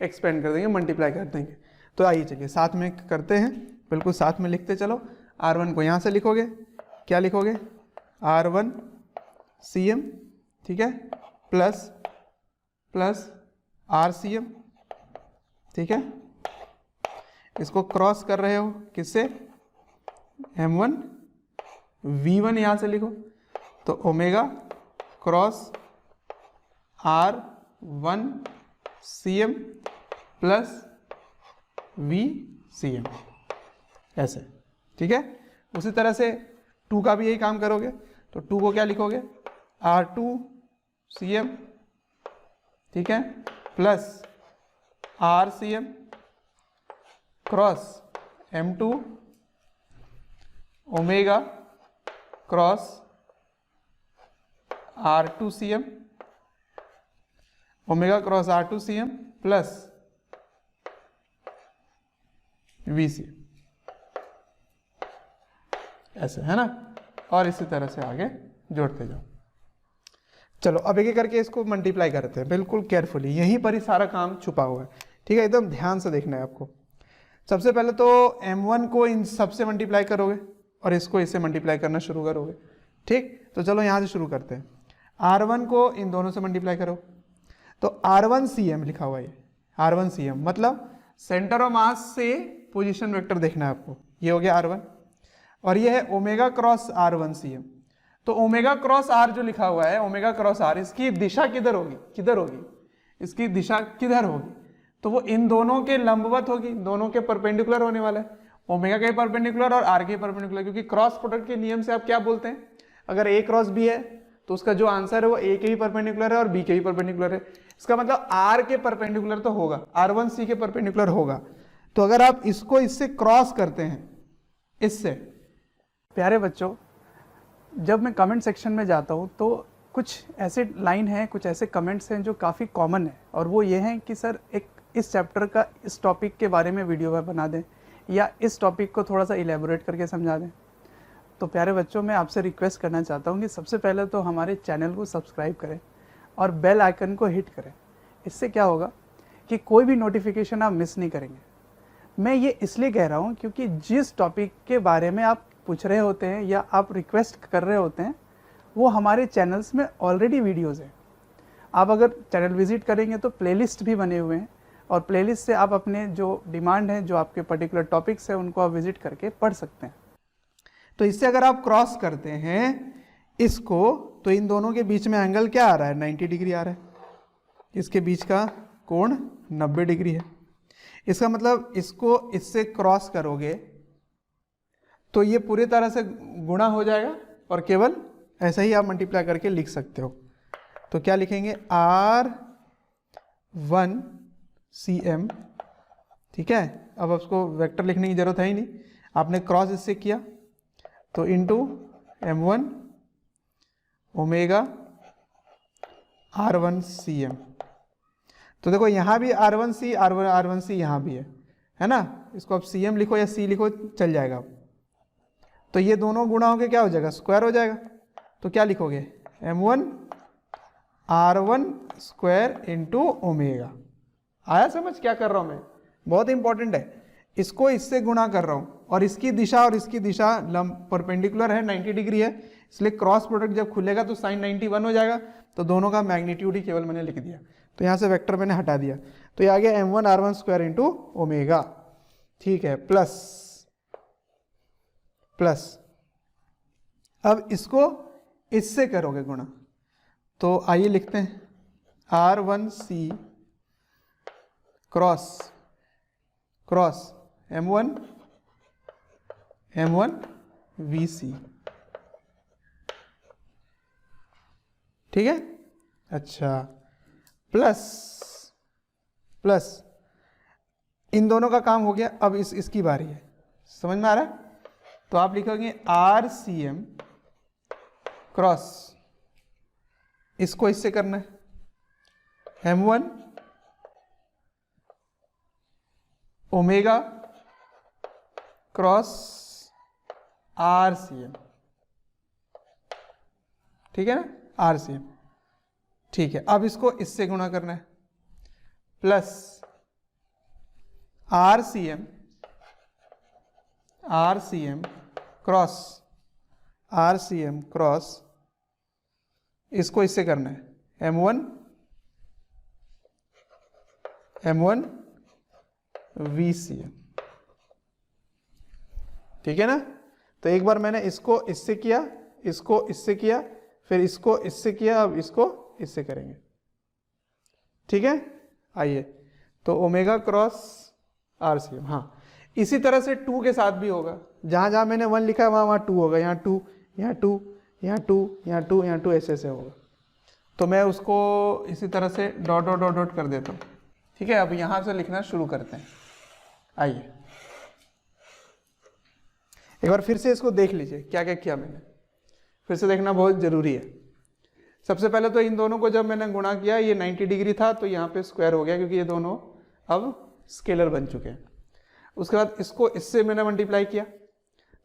एक्सपेंड कर देंगे, मल्टीप्लाई कर देंगे। तो आइए चलिए साथ में करते हैं, बिल्कुल साथ में लिखते चलो। r1 को यहाँ से लिखोगे, क्या लिखोगे, r1 cm, ठीक है, प्लस rcm, ठीक है। इसको क्रॉस कर रहे हो किससे, m1 v1 यहाँ से लिखो, तो omega cross r1 cm plus vcm, ऐसे, ठीक है। उसी तरह से 2 का भी यही काम करोगे, तो 2 को क्या लिखोगे, r2 cm, ठीक है, plus rcm cross m2 omega cross r2 cm, omega cross r2 cm plus vcm, ऐसे, है ना। और इसी तरह से आगे जोड़ते जाओ। चलो अब एक एक करके इसको मल्टीप्लाई करते हैं, बिल्कुल केयरफुली, यहीं पर ही सारा काम छुपा हुआ है, ठीक है, एकदम ध्यान से देखना है आपको। सबसे पहले तो m1 को इन सबसे मल्टीप्लाई करोगे और इसको इससे मल्टीप्लाई करना शुरू करोगे, ठीक। तो चलो यहाँ से शुरू करते हैं, r1 को इन दोनों से मल्टीप्लाई करो, तो r1 cm लिखा हुआ है, r1 cm मतलब सेंटर ऑफ मास से पोजीशन वेक्टर देखना है आपको, ये हो गया r1, और ये है ओमेगा क्रॉस r1 cm। तो ओमेगा क्रॉस r जो लिखा हुआ है, ओमेगा क्रॉस r, इसकी दिशा किधर होगी, किधर होगी, इसकी दिशा किधर होगी, तो वो इन दोनों के लंबवत होगी, दोनों के परपेंडिकुलर होने वाला है। ओमेगा के परपेंडिकुलर और आर के परपेंडिकुलर, क्योंकि क्रॉस प्रोडक्ट के नियम से आप क्या बोलते हैं, अगर ए क्रॉस बी है तो उसका जो आंसर है वो ए के ही परपेंडिकुलर है और बी के ही परपेंडिकुलर है। इसका मतलब आर के परपेंडिकुलर तो होगा, R1 C के परपेंडिकुलर होगा। तो अगर आप इसको इससे क्रॉस करते हैं, इससे, प्यारे बच्चों, जब मैं कमेंट सेक्शन में जाता हूँ तो कुछ ऐसे लाइन हैं, कुछ ऐसे कमेंट्स हैं जो काफ़ी कॉमन है, और वो ये हैं कि सर एक इस चैप्टर का इस टॉपिक के बारे में वीडियो बना दें या इस टॉपिक को थोड़ा सा इलेबोरेट करके समझा दें। तो प्यारे बच्चों, मैं आपसे रिक्वेस्ट करना चाहता हूँ कि सबसे पहले तो हमारे चैनल को सब्सक्राइब करें और बेल आइकन को हिट करें। इससे क्या होगा कि कोई भी नोटिफिकेशन आप मिस नहीं करेंगे। मैं ये इसलिए कह रहा हूँ क्योंकि जिस टॉपिक के बारे में आप पूछ रहे होते हैं या आप रिक्वेस्ट कर रहे होते हैं वो हमारे चैनल्स में ऑलरेडी वीडियोज़ हैं। आप अगर चैनल विजिट करेंगे तो प्लेलिस्ट भी बने हुए हैं, और प्लेलिस्ट से आप अपने जो डिमांड है, जो आपके पर्टिकुलर टॉपिक्स हैं, उनको आप विजिट करके पढ़ सकते हैं। तो इससे अगर आप क्रॉस करते हैं इसको, तो इन दोनों के बीच में एंगल क्या आ रहा है, 90 डिग्री आ रहा है। इसके बीच का कोण 90 डिग्री है। इसका मतलब इसको इससे क्रॉस करोगे तो ये पूरी तरह से गुणा हो जाएगा, और केवल ऐसा ही आप मल्टीप्लाई करके लिख सकते हो। तो क्या लिखेंगे, R1 CM, ठीक है। अब उसको वेक्टर लिखने की जरूरत है ही नहीं, आपने क्रॉस इससे किया तो into M1 omega R1 CM। तो देखो यहाँ भी R1C R1C यहाँ भी है ना। इसको आप CM लिखो या C लिखो, चल जाएगा। तो ये दोनों गुणा होके क्या हो जाएगा, स्क्वायर हो जाएगा। तो क्या लिखोगे, M1 R1 square into omega. आया समझ क्या कर रहा हूँ मैं, बहुत इंपॉर्टेंट है। इसको इससे गुणा कर रहा हूँ और इसकी दिशा और इसकी दिशा परपेंडिकुलर है, 90 डिग्री है, इसलिए क्रॉस प्रोडक्ट जब खुलेगा तो साइन 91 हो जाएगा। तो दोनों का मैग्नीट्यूड ही केवल मैंने लिख दिया, तो यहाँ से वेक्टर मैंने हटा दिया। तो ये आ गया M1 R1 square into omega, ठीक है, प्लस प्लस। अब इसको इससे करोगे गुणा, तो आइए लिखते हैं R1C cross cross M1 VC, ठीक है। अच्छा, प्लस प्लस, इन दोनों का काम हो गया। अब इसकी बारी है, समझ में आ रहा है। तो आप लिखोगे RCM क्रॉस, इसको इससे करना है M1 ओमेगा क्रॉस RCM, ठीक है ना, RCM, ठीक है। अब इसको इससे गुणा करना है, plus RCM cross RCM cross, इसको इससे करना है M1 VCM, ठीक है ना। तो एक बार मैंने इसको इससे किया, इसको इससे किया, फिर इसको इससे किया, अब इसको इससे करेंगे, ठीक है। आइए, तो ओमेगा क्रॉस RCM, हाँ। इसी तरह से 2 के साथ भी होगा, जहां जहां मैंने 1 लिखा है वहां वहां 2 होगा, यहाँ 2, यहाँ 2, यहाँ 2, यहाँ 2, यहाँ 2, ऐसे होगा। तो मैं उसको इसी तरह से डॉट डॉट डॉट डॉट कर देता हूँ, ठीक है। अब यहां से लिखना शुरू करते हैं। आइए एक बार फिर से इसको देख लीजिए क्या क्या किया मैंने, फिर से देखना बहुत जरूरी है। सबसे पहले तो इन दोनों को जब मैंने गुणा किया, ये 90 डिग्री था तो यहाँ पे स्क्वायर हो गया, क्योंकि ये दोनों अब स्केलर बन चुके हैं। उसके बाद इसको इससे मैंने मल्टीप्लाई किया,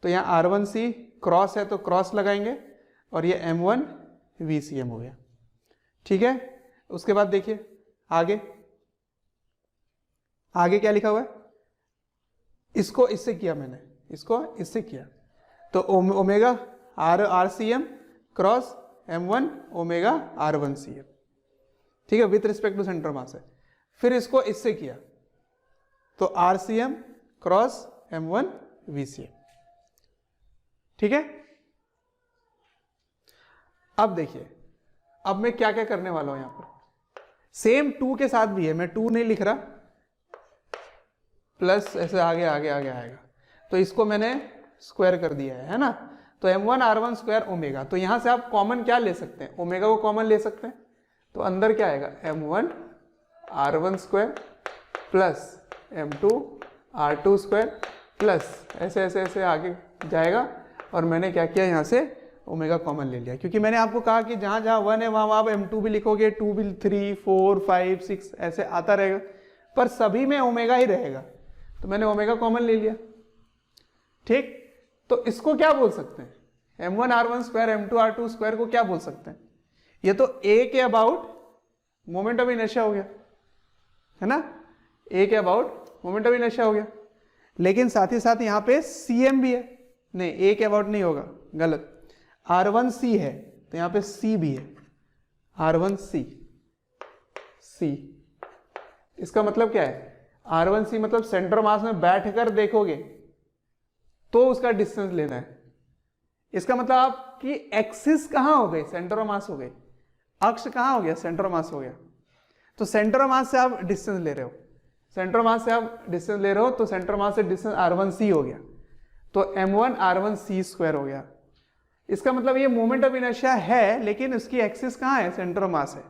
तो यहाँ R1C क्रॉस है तो क्रॉस लगाएंगे, और ये M1 VCM हो गया, ठीक है। उसके बाद देखिए आगे आगे क्या लिखा हुआ है, इसको इससे किया मैंने, इसको इससे किया, तो omega RCM cross M1 omega R1CM, ठीक है, with respect to centre mass है। फिर इसको इससे किया तो RCM क्रॉस M1 VCM, ठीक है। अब देखिए, अब मैं क्या क्या करने वाला हूं यहां पर, सेम 2 के साथ भी है, मैं 2 नहीं लिख रहा, प्लस ऐसे आगे आगे आगे आएगा। तो इसको मैंने स्क्वायर कर दिया है ना। तो m1r1 स्क्वायर ओमेगा, तो यहां से आप कॉमन क्या ले सकते हैं, ओमेगा को कॉमन ले सकते हैं। तो अंदर क्या आएगा, m1r1 square plus m2r2 square plus ऐसे ऐसे ऐसे आगे जाएगा। और मैंने क्या किया, यहाँ से ओमेगा कॉमन ले लिया, क्योंकि मैंने आपको कहा कि जहाँ जहाँ 1 है वहाँ आप m2 भी लिखोगे, 2 भी, 3, 4, 5, 6 ऐसे आता रहेगा, पर सभी में ओमेगा ही रहेगा। तो मैंने ओमेगा कॉमन ले लिया। ठीक, तो इसको क्या बोल सकते हैं, m1r1 स्क्वायर m2r2 स्क्वायर को क्या बोल सकते हैं, ये तो a के अबाउट मोमेंट ऑफ इनर्शिया हो गया है ना, a के अबाउट मोमेंट ऑफ इनर्शिया हो गया। लेकिन साथ ही साथ यहाँ पे cm भी है, नहीं a के अबाउट नहीं होगा, गलत, r1c है, तो यहाँ पे c भी है, r1c, c। इसका मतलब क्या है, r1c मतलब सेंटर मास में बैठकर देखोगे तो उसका डिस्टेंस लेना है। इसका मतलब आपकी एक्सिस कहां हो गई, सेंटर ऑफ मास हो गई, अक्ष कहां हो गया, सेंटर ऑफ मास हो गया। तो सेंटर ऑफ मास से आप डिस्टेंस ले रहे हो, सेंटर ऑफ मास से आप डिस्टेंस ले रहे हो, तो सेंटर मास से डिस्टेंस r1c हो गया, तो m1r1c स्क्वायर हो गया। इसका मतलब ये मोमेंट ऑफ इनर्शिया है, लेकिन उसकी एक्सिस कहां है, सेंटर ऑफ मास है।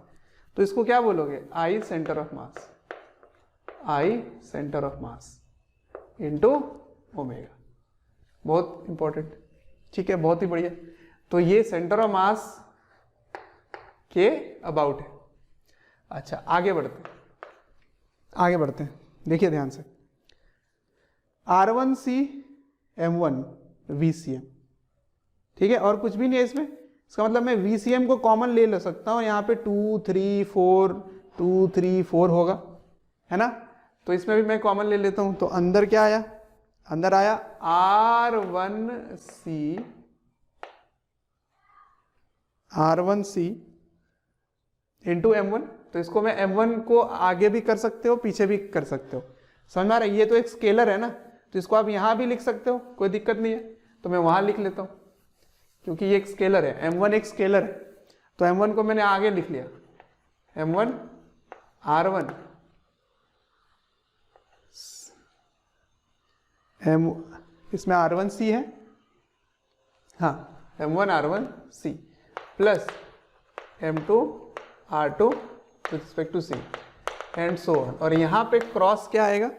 तो इसको क्या बोलोगे, I centre of mass, I centre of mass into omega. बहुत इंपॉर्टेंट, ठीक है, बहुत ही बढ़िया। तो ये सेंटर ऑफ मास के अबाउट है। अच्छा, आगे बढ़ते हैं, देखिए ध्यान से, r1c m1 vcm, ठीक है, और कुछ भी नहीं है इसमें। इसका मतलब मैं vcm को कॉमन ले सकता हूं, यहाँ पे 2, 3, 4, 2, 3, 4 होगा, है ना। तो इसमें भी मैं कॉमन ले लेता हूं, तो अंदर क्या आया, अंदर आया r1c इंटू m1। तो इसको मैं m1 को आगे भी कर सकते हो, पीछे भी कर सकते हो, समझ में आ रहा है। ये तो एक स्केलर है ना, तो इसको आप यहां भी लिख सकते हो, कोई दिक्कत नहीं है। तो मैं वहां लिख लेता हूं, क्योंकि ये एक स्केलर है, m1 एक स्केलर है। तो m1 को मैंने आगे लिख लिया, m1 r1 इसमें r1c है, हाँ, m1 r1c plus m2 r2 with respect to c and so on. और यहाँ पे क्रॉस क्या आएगा,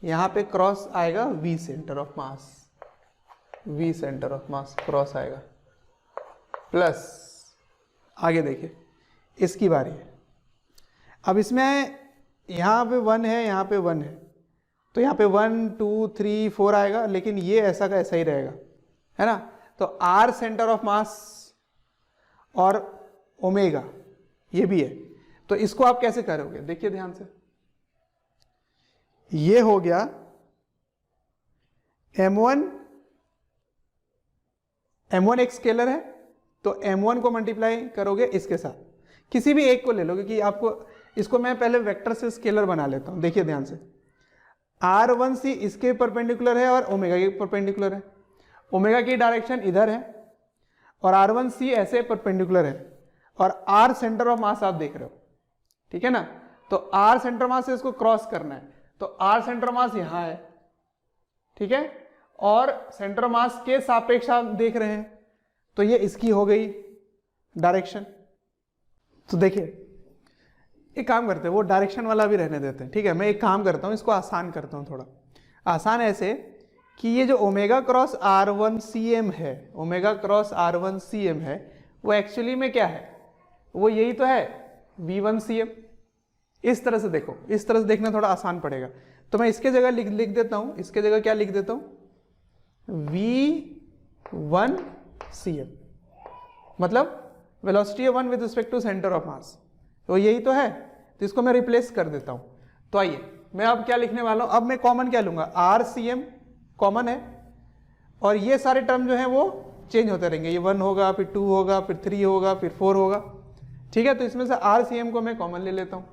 यहाँ पे क्रॉस आएगा v centre of mass, v centre of mass cross आएगा, प्लस आगे देखिए इसकी बारी है। अब इसमें यहाँ पे 1 है, यहाँ पे 1 है, तो यहाँ पे 1, 2, 3, 4 आएगा, लेकिन ये ऐसा का ऐसा ही रहेगा, है ना। तो r सेंटर ऑफ मास और ओमेगा ये भी है। तो इसको आप कैसे करोगे, देखिए ध्यान से, ये हो गया m1 एक स्केलर है, तो m1 को मल्टीप्लाई करोगे इसके साथ, किसी भी एक को ले लो, क्योंकि आपको इसको मैं पहले वेक्टर से स्केलर बना लेता हूं। देखिए ध्यान से, r1c इसके परपेंडिकुलर है और ओमेगा के परपेंडिकुलर है, ओमेगा की डायरेक्शन इधर है और r1c ऐसे परपेंडिकुलर है, और r सेंटर ऑफ मास आप देख रहे हो, ठीक है ना। तो r सेंटर मास से इसको क्रॉस करना है, तो r सेंटर मास यहां है, ठीक है, और सेंटर मास के सापेक्ष आप देख रहे हैं, तो ये इसकी हो गई डायरेक्शन। तो देखिए एक काम करते हैं, वो डायरेक्शन वाला भी रहने देते हैं, ठीक है। मैं एक काम करता हूं, इसको आसान करता हूं, थोड़ा आसान ऐसे कि ये जो ओमेगा क्रॉस r1cm है, ओमेगा क्रॉस r1cm है, वो एक्चुअली में क्या है, वो यही तो है v1cm। इस तरह से देखो, इस तरह से देखना थोड़ा आसान पड़ेगा, तो मैं इसके जगह लिख देता हूं, इसके जगह क्या लिख देता हूं, v1cm, मतलब velocity 1 with respect to centre of mass, तो यही तो है। तो इसको मैं रिप्लेस कर देता हूं। तो आइए मैं अब क्या लिखने वाला हूं, अब मैं कॉमन क्या लूंगा, rcm कॉमन है, और ये सारे टर्म जो है वो चेंज होते रहेंगे, ये 1 होगा, फिर 2 होगा, फिर 3 होगा, फिर 4 होगा, ठीक है। तो इसमें से rcm को मैं कॉमन ले लेता हूं,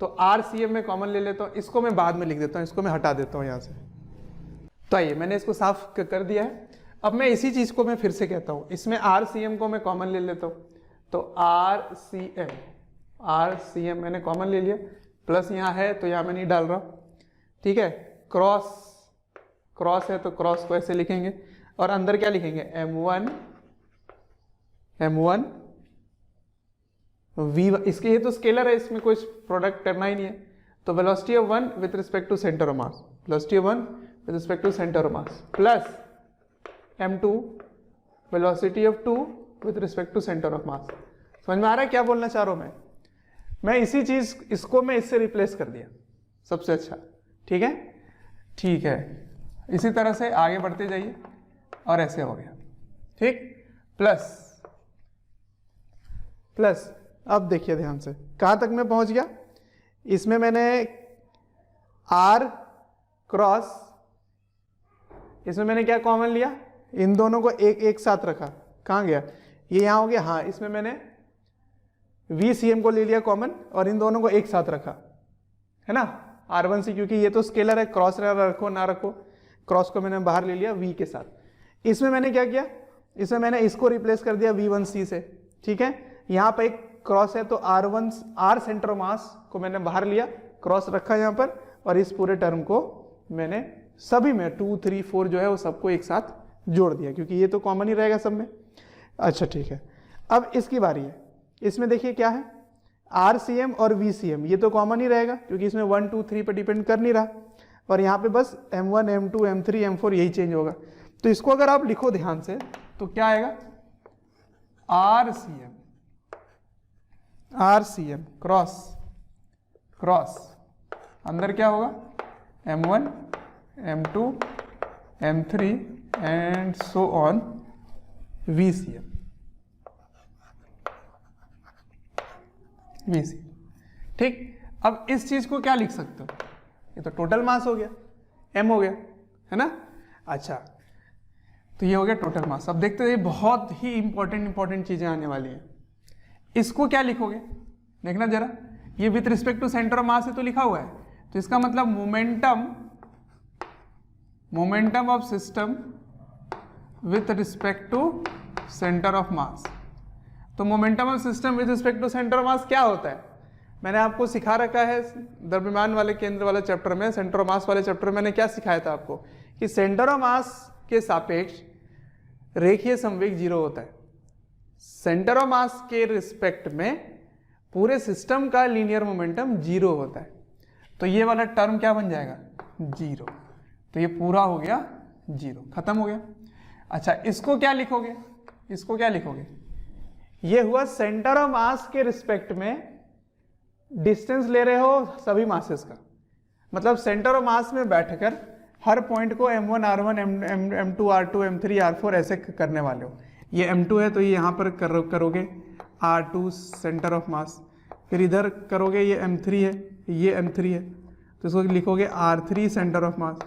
तो rcm में कॉमन ले लेता हूं, इसको मैं बाद में लिख देता हूं, इसको मैं हटा देता हूं यहां से। तो आइए मैंने इसको साफ कर दिया है। अब मैं इसी चीज को मैं फिर से कहता हूं, इसमें rcm को मैं कॉमन ले लेता हूं, तो rcm मैंने कॉमन ले लिया, प्लस यहाँ है तो यहाँ मैं नहीं डाल रहा, ठीक है। क्रॉस है तो क्रॉस को ऐसे लिखेंगे, और अंदर क्या लिखेंगे, m1 v1, इसके ये तो स्केलर है, इसमें कोई प्रोडक्ट करना ही नहीं है, तो velocity of 1 with respect to centre of mass, velocity of 1 with respect to centre of mass, plus m2 velocity of 2 with respect to centre of mass. समझ में आ रहा है क्या बोलना चाह रहा हूं मैं इसी चीज, इसको मैं इससे रिप्लेस कर दिया, सबसे अच्छा। ठीक है, ठीक है, इसी तरह से आगे बढ़ते जाइए, और ऐसे हो गया, ठीक, प्लस अब देखिए ध्यान से कहां तक मैं पहुंच गया, इसमें मैंने r क्रॉस, इसमें मैंने क्या कॉमन लिया, इन दोनों को एक साथ रखा, कहां गया ये, यहां हो गया, हाँ, इसमें मैंने VCM को ले लिया कॉमन, और इन दोनों को एक साथ रखा, है ना, R1C, क्योंकि ये तो स्केलर है, क्रॉस रखो ना रखो, क्रॉस को मैंने बाहर ले लिया V के साथ। इसमें मैंने क्या किया, इसमें मैंने इसको रिप्लेस कर दिया V1C से, ठीक है, यहाँ पर एक क्रॉस है तो R सेंटर ऑफ मास को मैंने बाहर लिया, क्रॉस रखा यहाँ पर, और इस पूरे टर्म को मैंने सभी में 2 3 4 जो है वो सबको एक साथ जोड़ दिया, क्योंकि ये तो कॉमन ही रहेगा सब में। अच्छा ठीक है, अब इसकी बारी है, इसमें देखिए क्या है, RCM और VCM, ये तो कॉमन ही रहेगा क्योंकि इसमें 1 2 3 पर डिपेंड कर नहीं रहा, और यहाँ पे बस M1 M2 M3 M4 यही चेंज होगा। तो इसको अगर आप लिखो ध्यान से तो क्या आएगा, RCM क्रॉस अंदर क्या होगा, M1 M2 M3 and so on VCM, ठीक। अब इस चीज को क्या लिख सकते हो, ये तो टोटल मास हो गया, m हो गया, है ना। अच्छा, तो ये हो गया टोटल मास। अब देखते हैं, बहुत ही इंपॉर्टेंट चीजें आने वाली हैं। इसको क्या लिखोगे, देखना जरा, ये with respect to centre of mass है तो लिखा हुआ है, तो इसका मतलब momentum of system with respect to centre of mass. तो momentum of system with respect to centre of mass क्या होता है, मैंने आपको सिखा रखा है द्रव्यमान वाले केंद्र वाले चैप्टर में, सेंटर ऑफ मास वाले चैप्टर में मैंने क्या सिखाया था आपको, कि सेंटर ऑफ मास के सापेक्ष रेखीय संवेग 0 होता है। सेंटर ऑफ मास के रिस्पेक्ट में पूरे सिस्टम का लीनियर मोमेंटम 0 होता है। तो ये वाला टर्म क्या बन जाएगा, 0। तो ये पूरा हो गया 0, खत्म हो गया। अच्छा, इसको क्या लिखोगे, इसको क्या लिखोगे, ये हुआ सेंटर ऑफ मास के रिस्पेक्ट में डिस्टेंस ले रहे हो सभी मासेस का, मतलब सेंटर ऑफ मास में बैठकर हर पॉइंट को M1 R1 M2 R2 M3 R4 ऐसे करने वाले हो। ये M2 है तो ये यहाँ पर करोगे R2 सेंटर ऑफ मास, फिर इधर करोगे ये M3 है, ये M3 है, तो इसको लिखोगे R3 सेंटर ऑफ मास,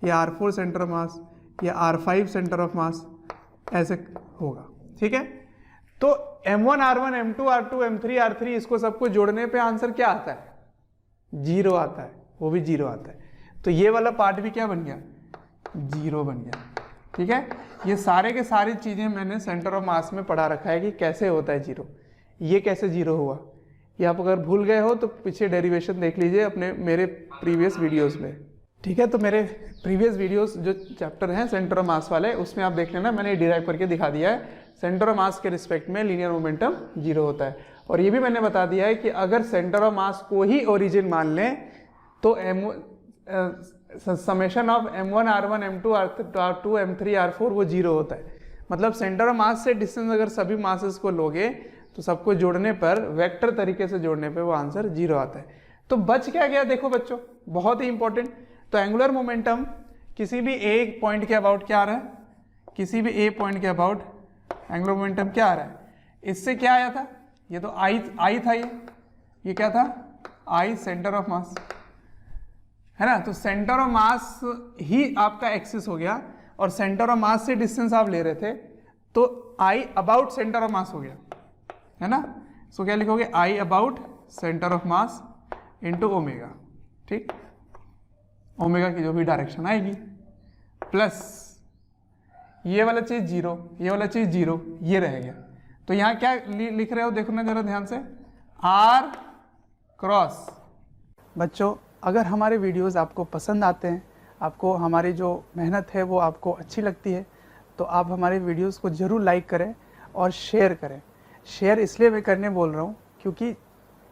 ये R4 सेंटर ऑफ मास, ये R5 सेंटर ऑफ मास, ऐसे होगा, ठीक है। तो M1 R1 M2 R2 M3 R3 इसको सबको जोड़ने पे आंसर क्या आता है, 0 आता है, वो भी 0 आता है। तो ये वाला पार्ट भी क्या बन गया, 0 बन गया, ठीक है। ये सारे के सारी चीजें मैंने सेंटर ऑफ मास में पढ़ा रखा है कि कैसे होता है 0, ये कैसे 0 हुआ। ये आप अगर भूल गए हो तो पीछे डेरिवेशन देख लीजिए अपने मेरे प्रीवियस वीडियोस में, ठीक है। तो मेरे प्रीवियस वीडियोस जो चैप्टर हैं सेंटर ऑफ मास वाले, उसमें आप देख लेना, मैंने डिराइव करके दिखा दिया है सेंटर ऑफ मास के रिस्पेक्ट में लीनियर मोमेंटम 0 होता है। और ये भी मैंने बता दिया है कि अगर सेंटर ऑफ मास को ही ओरिजिन मान लें तो summation of M1 R1 M2 R2 M3 R4 वो 0 होता है। मतलब सेंटर ऑफ मास से डिस्टेंस अगर सभी मासेस को लोगे तो सबको जोड़ने पर, वेक्टर तरीके से जोड़ने पर वो आंसर 0 आता है। तो बच क्या गया, देखो बच्चों, बहुत ही इंपॉर्टेंट। तो एंगुलर मोमेंटम किसी भी एक पॉइंट के अबाउट क्या आ रहा है, किसी भी ए पॉइंट के अबाउट एंगुलर मोमेंटम क्या आ रहा है, इससे क्या आया था, ये तो आई था, ये क्या था, आई सेंटर ऑफ मास, है ना। तो सेंटर ऑफ मास ही आपका एक्सिस हो गया, और सेंटर ऑफ मास से डिस्टेंस आप ले रहे थे, तो आई अबाउट सेंटर ऑफ मास हो गया, है ना। सो क्या लिखोगे, आई about centre of mass into omega, ठीक, ओमेगा की जो भी डायरेक्शन आएगी, प्लस ये वाला चीज 0, ये वाला चीज 0, ये रह गया। तो यहां क्या लिख रहे हो, देखो ना जरा ध्यान से, R क्रॉस। बच्चों, अगर हमारे वीडियोस आपको पसंद आते हैं, आपको हमारी जो मेहनत है वो आपको अच्छी लगती है तो आप हमारे वीडियोस को ज़रूर लाइक करें और शेयर करें। शेयर इसलिए मैं करने बोल रहा हूँ क्योंकि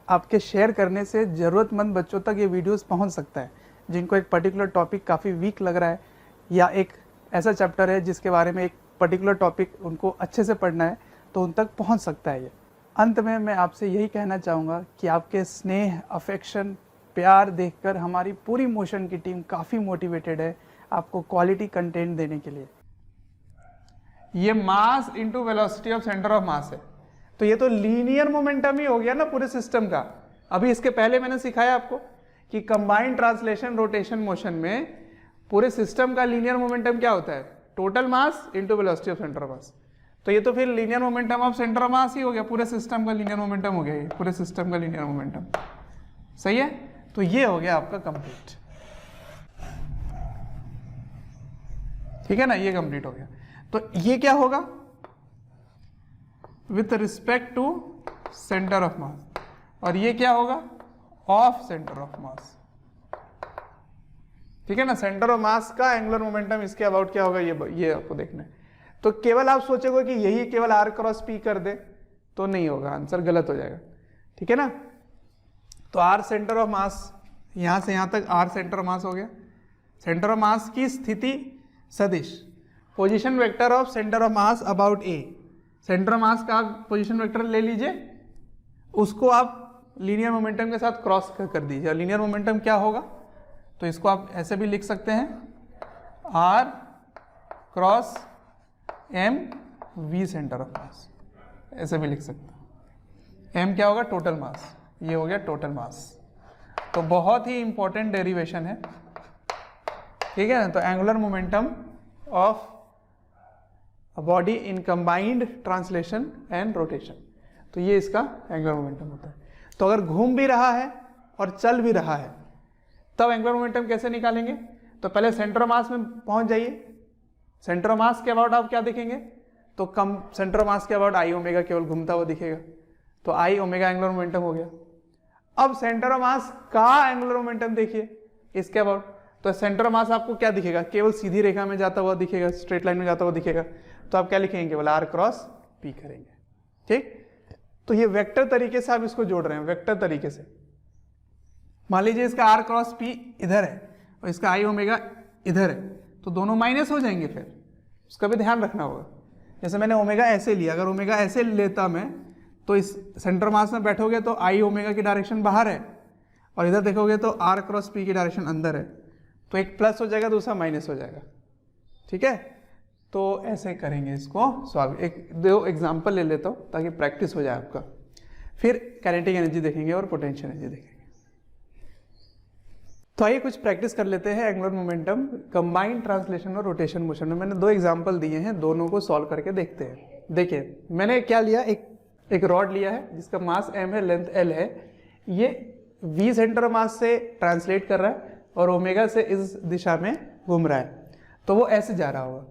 आपके शेयर करने से ज़रूरतमंद बच्चों तक ये वीडियोस पहुँच सकता है, जिनको एक पर्टिकुलर टॉपिक काफ़ी वीक लग रहा है या एक ऐसा चैप्टर है जिसके बारे में एक पर्टिकुलर टॉपिक उनको अच्छे से पढ़ना है, तो उन तक पहुँच सकता है ये। अंत में मैं आपसे यही कहना चाहूँगा कि आपके स्नेह, अफेक्शन, प्यार देखकर हमारी पूरी मोशन की टीम काफ़ी मोटिवेटेड है आपको क्वालिटी कंटेंट देने के लिए। ये मास into velocity of centre of mass है, तो ये तो लीनियर मोमेंटम ही हो गया ना पूरे सिस्टम का। अभी इसके पहले मैंने सिखाया आपको कि कंबाइंड ट्रांसलेशन रोटेशन मोशन में पूरे सिस्टम का लीनियर मोमेंटम क्या होता है, total mass into velocity of centre of mass. तो ये तो फिर linear momentum of centre of mass ही हो गया, पूरे सिस्टम का लीनियर मोमेंटम हो गया, ये पूरे सिस्टम का लीनियर मोमेंटम। सही है, तो ये हो गया आपका कंप्लीट। ठीक है ना, ये कंप्लीट हो गया। तो ये क्या होगा, with respect to centre of mass, और ये क्या होगा, ऑफ सेंटर ऑफ मास। ठीक है ना, सेंटर ऑफ मास का एंगुलर मोमेंटम इसके अबाउट क्या होगा, ये आपको देखना है। तो केवल आप सोचोगे कि यही केवल आर क्रॉस पी कर दे तो नहीं होगा, आंसर गलत हो जाएगा। ठीक है ना, तो आर सेंटर ऑफ मास, यहां से यहां तक आर सेंटर ऑफ मास हो गया। सेंटर ऑफ मास की स्थिति सदिश, position vector of centre of mass about A. Centre of mass का पोजीशन वेक्टर ले लीजिए, उसको आप लीनियर मोमेंटम के साथ क्रॉस कर दीजिए। लीनियर मोमेंटम क्या होगा, तो इसको आप ऐसे भी लिख सकते हैं, R cross M V centre of mass, ऐसे भी लिख सकते हैं। एम क्या होगा, टोटल मास, ये हो गया टोटल मास। तो बहुत ही इंपॉर्टेंट डेरिवेशन है। ठीक है ना, तो angular momentum of a body in combined translation and rotation, तो ये इसका एंगुलर मोमेंटम होता है। तो अगर घूम भी रहा है और चल भी रहा है तब एंगुलर मोमेंटम कैसे निकालेंगे, तो पहले सेंटर ऑफ मास में पहुंच जाइए। सेंटर ऑफ मास के अबाउट आप क्या देखेंगे, तो कम सेंटर ऑफ मास के अबाउट आई ओमेगा केवल घूमता हुआ दिखेगा, तो आई ओमेगा एंगुलर मोमेंटम हो गया। अब सेंटर ऑफ मास का एंगुलर मोमेंटम देखिए इसके अबाउट, तो सेंटर ऑफ मास आपको क्या दिखेगा, केवल सीधी रेखा में जाता हुआ दिखेगा, स्ट्रेट लाइन में जाता हुआ दिखेगा। तो आप क्या लिखेंगे, केवल आर क्रॉस पी करेंगे। ठीक, तो ये वेक्टर तरीके से आप इसको जोड़ रहे हैं, वेक्टर तरीके से। मान लीजिए इसका आर क्रॉस पी इधर है और इसका आई ओमेगा इधर है, तो दोनों माइनस हो जाएंगे, फिर उसका भी ध्यान रखना होगा। जैसे मैंने ओमेगा ऐसे लिया, अगर ओमेगा ऐसे लेता मैं, तो इस सेंटर मास में बैठोगे तो आई ओमेगा की डायरेक्शन बाहर है, और इधर देखोगे तो आर क्रॉस पी की डायरेक्शन अंदर है, तो एक प्लस हो जाएगा, दूसरा माइनस हो जाएगा। ठीक है, तो ऐसे करेंगे इसको सॉल्व। एक दो एग्जाम्पल ले लेता हूँ ताकि प्रैक्टिस हो जाए आपका, फिर काइनेटिक एनर्जी देखेंगे और पोटेंशियल एनर्जी देखेंगे। तो आइए कुछ प्रैक्टिस कर लेते हैं एंगुलर मोमेंटम कंबाइंड ट्रांसलेशन और रोटेशन मोशन में। मैंने दो एग्जांपल दिए हैं, दोनों को सॉल्व करके देखते हैं। देखिए मैंने क्या लिया, एक रॉड लिया है जिसका मास m है, लेंथ l है। ये v सेंटर ऑफ मास से ट्रांसलेट कर रहा है और ओमेगा से इस दिशा में घूम रहा है, तो वो ऐसे जा रहा होगा,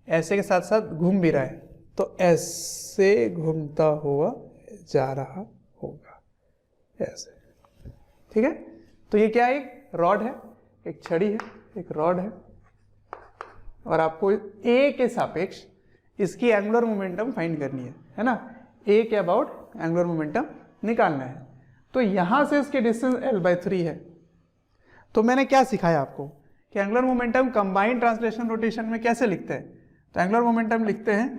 ऐसे के साथ साथ घूम भी रहा है, तो ऐसे घूमता हुआ जा रहा होगा, ऐसे। ठीक है, तो ये क्या है, एक रॉड है, एक छड़ी है, एक रॉड है, और आपको ए के सापेक्ष इसकी एंगुलर मोमेंटम फाइंड करनी है ना। ए के अबाउट एंगुलर मोमेंटम निकालना है। तो यहां से इसकी डिस्टेंस l/3 है। तो मैंने क्या सिखाया आपको कि angular momentum combined translation rotation में कैसे लिखते हैं। तो एंगुलर मोमेंटम लिखते हैं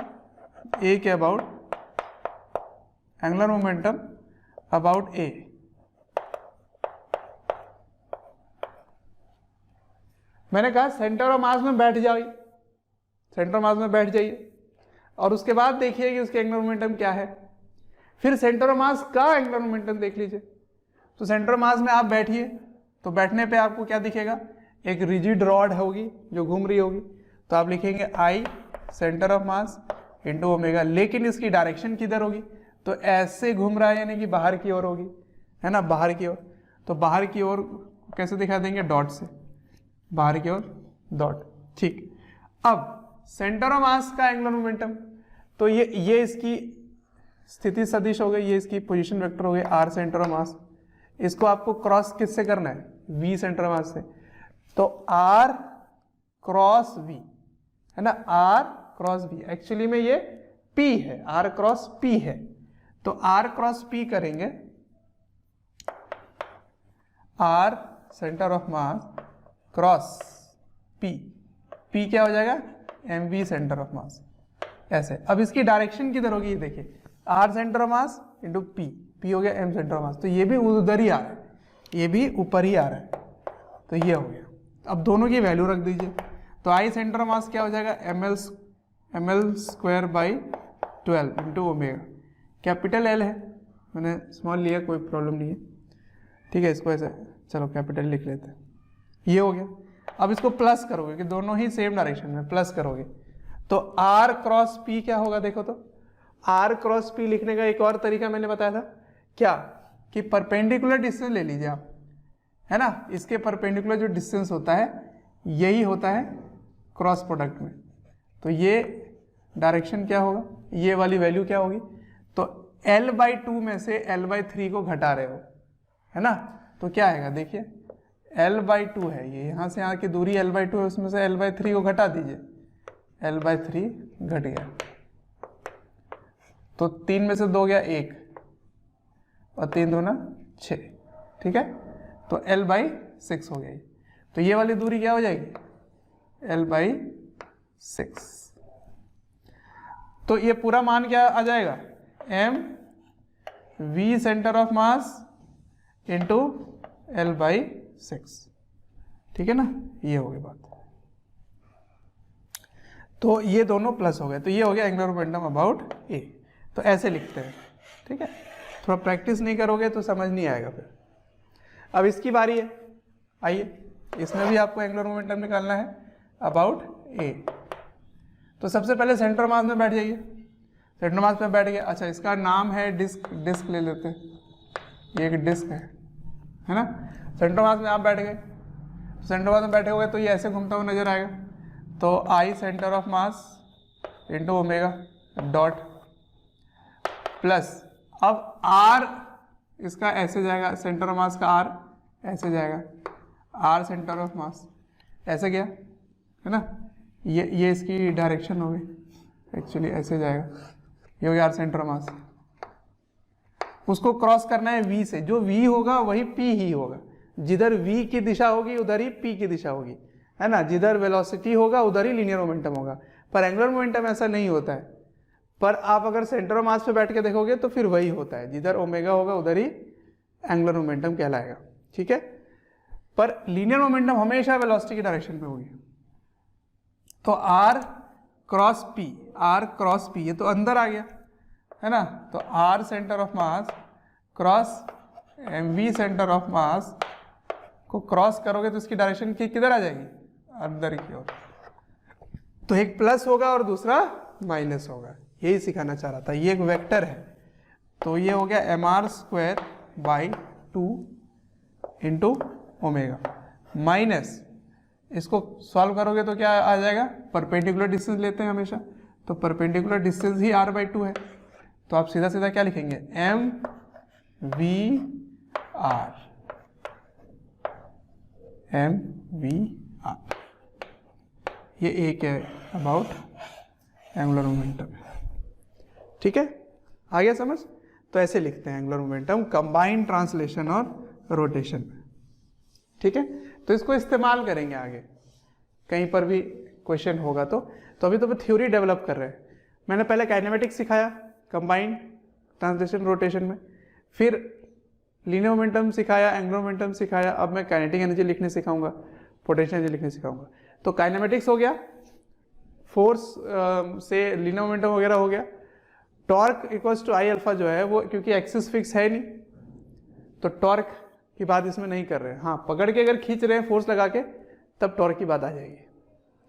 ए के अबाउट, एंगुलर मोमेंटम अबाउट ए। मैंने कहा सेंटर ऑफ मास में बैठ जाइए, सेंटर ऑफ मास में बैठ जाइए, और उसके बाद देखिए कि उसके एंगुलर मोमेंटम क्या है। फिर सेंटर ऑफ मास का एंगुलर मोमेंटम देख लीजिए। तो सेंटर ऑफ मास में आप बैठिए, तो बैठने पे आपको क्या दिखेगा, एक रिजिड रॉड होगी जो घूम रही होगी, तो आप लिखेंगे I centre of mass into omega, लेकिन इसकी डायरेक्शन किधर होगी, तो ऐसे घूम रहा है, यानी कि बाहर की ओर होगी, है ना, बाहर की ओर। तो बाहर की ओर कैसे दिखा देंगे, डॉट से, बाहर की ओर डॉट। ठीक, अब सेंटर ऑफ मास का एंगुलर मोमेंटम, तो ये इसकी स्थिति सदिश हो गई, ये इसकी पोजीशन वेक्टर हो गई आर सेंटर ऑफ मास। इसको आपको क्रॉस किससे करना है, वी सेंटर ऑफ मास से। तो R क्रॉस V है ना, R क्रॉस V, एक्चुअली में ये P है, R क्रॉस P है, तो R क्रॉस P करेंगे, R centre of mass cross P, P क्या हो जाएगा, mv सेंटर ऑफ मास, ऐसे। अब इसकी डायरेक्शन किधर होगी, ये देखिए, R centre of mass into P हो गया m सेंटर ऑफ मास, तो ये भी उधर ही आ रहा है, ये भी ऊपर ही आ रहा है, तो ये हो गया। अब दोनों की वैल्यू रख दीजिए, तो I सेंटर ऑफ मास क्या हो जाएगा, ml square by 12 into omega, capital L है, मैंने स्मॉल लिया, कोई प्रॉब्लम नहीं है, ठीक है, इसको ऐसे चलो कैपिटल लिख लेते हैं, ये हो गया। अब इसको प्लस करोगे कि दोनों ही सेम डायरेक्शन में प्लस करोगे, तो R क्रॉस P क्या होगा, देखो तो R क्रॉस P लिखने का एक और तरीका मैंने बताया था, क्या कि परपेंडिकुलर डिस्टेंस ले लीजिए आप, है ना, इसके परपेंडिकुलर जो डिस्टेंस होता है यही होता है क्रॉस प्रोडक्ट में, तो ये डायरेक्शन क्या होगा, ये वाली वैल्यू क्या होगी, तो L/2 में से L/3 को घटा रहे हो, है ना, तो क्या आएगा, देखिए L/2 है, ये यहाँ से यहाँ की दूरी L/2 है, उसमें से L/3 को घटा दीजिए, L/3 घट गया, तो 3 में से 2 गया 1 और 3 दूना 6, ठीक है, तो L/6 हो गया, तो ये वाली दूरी क्या हो जाएगी, L/6, तो ये पूरा मान क्या आ जाएगा, mv centre of mass into L/6, ठीक है ना, ये हो गई बात। तो ये दोनों प्लस हो गए, तो ये हो गया एंगुलर मोमेंटम अबाउट ए, तो ऐसे लिखते हैं, ठीक है, थोड़ा प्रैक्टिस नहीं करोगे तो समझ नहीं आएगा फिर। अब इसकी बारी है, आइए इसमें भी आपको एंगुलर मोमेंटम निकालना है अबाउट ए। तो सबसे पहले सेंटर मास में बैठ जाइए, सेंटर मास में बैठ गए, अच्छा इसका नाम है डिस्क, डिस्क ले लेते हैं, ये एक डिस्क है ना, सेंटर मास में आप बैठ गए, सेंटर मास में बैठे हुए तो ये ऐसे घूमता हुआ नजर आएगा, तो I centre of mass into omega dot plus, अब R इसका ऐसे जाएगा, सेंटर ऑफ मास का R ऐसे जाएगा, R सेंटर ऑफ मास ऐसे गया, है ना, ये इसकी डायरेक्शन हो गई, एक्चुअली ऐसे जाएगा, ये हो गया R सेंटर ऑफ मास, उसको क्रॉस करना है V से, जो V होगा वही P ही होगा, जिधर V की दिशा होगी उधर ही P की दिशा होगी, है ना, जिधर वेलोसिटी होगा उधर ही लीनियर मोमेंटम होगा, पर एंगुलर मोमेंटम ऐसा नहीं होता है, पर आप अगर सेंटर ऑफ मास पे बैठ के देखोगे तो फिर वही होता है, जिधर ओमेगा होगा उधर ही एंगुलर मोमेंटम कहलाएगा, ठीक है, पर लीनियर मोमेंटम हमेशा वेलोसिटी की डायरेक्शन में होगी। तो R क्रॉस P, ये तो अंदर आ गया, है ना, तो R centre of mass cross mv centre of mass को क्रॉस करोगे तो इसकी डायरेक्शन किधर आ जाएगी, अंदर की ओर, तो एक प्लस होगा और दूसरा माइनस होगा, यही सिखाना चाह रहा था, ये एक वेक्टर है, तो ये हो गया mr square by 2 into omega minus, इसको सॉल्व करोगे तो क्या आ जाएगा, परपेंडिकुलर डिस्टेंस लेते हैं हमेशा, तो परपेंडिकुलर डिस्टेंस ही r/2 है, तो आप सीधा सीधा क्या लिखेंगे, mvr, ये एक है अबाउट एंगुलर मोमेंटम, ठीक है, आ गया समझ। तो ऐसे लिखते हैं एंगुलर मोमेंटम कंबाइंड ट्रांसलेशन और रोटेशन में, ठीक है, तो इसको इस्तेमाल करेंगे आगे कहीं पर भी क्वेश्चन होगा तो अभी तो थ्योरी डेवलप कर रहे हैं। मैंने पहले काइनेमेटिक्स सिखाया कंबाइंड ट्रांसलेशन रोटेशन में, फिर लीनियर मोमेंटम सिखाया, एंगुलर मोमेंटम सिखाया, अब मैं काइनेटिक एनर्जी लिखने सिखाऊंगा, पोटेंशियल एनर्जी लिखने सिखाऊंगा। तो काइनेमेटिक्स हो गया, फोर्स से लीनियर मोमेंटम वगैरह हो गया, torque equals to I alpha जो है वो क्योंकि एक्सिस फिक्स है नहीं, तो टॉर्क की बात इसमें नहीं कर रहे हैं, हाँ पकड़ के अगर खींच रहे हैं फोर्स लगा के तब टॉर्क की बात आ जाएगी,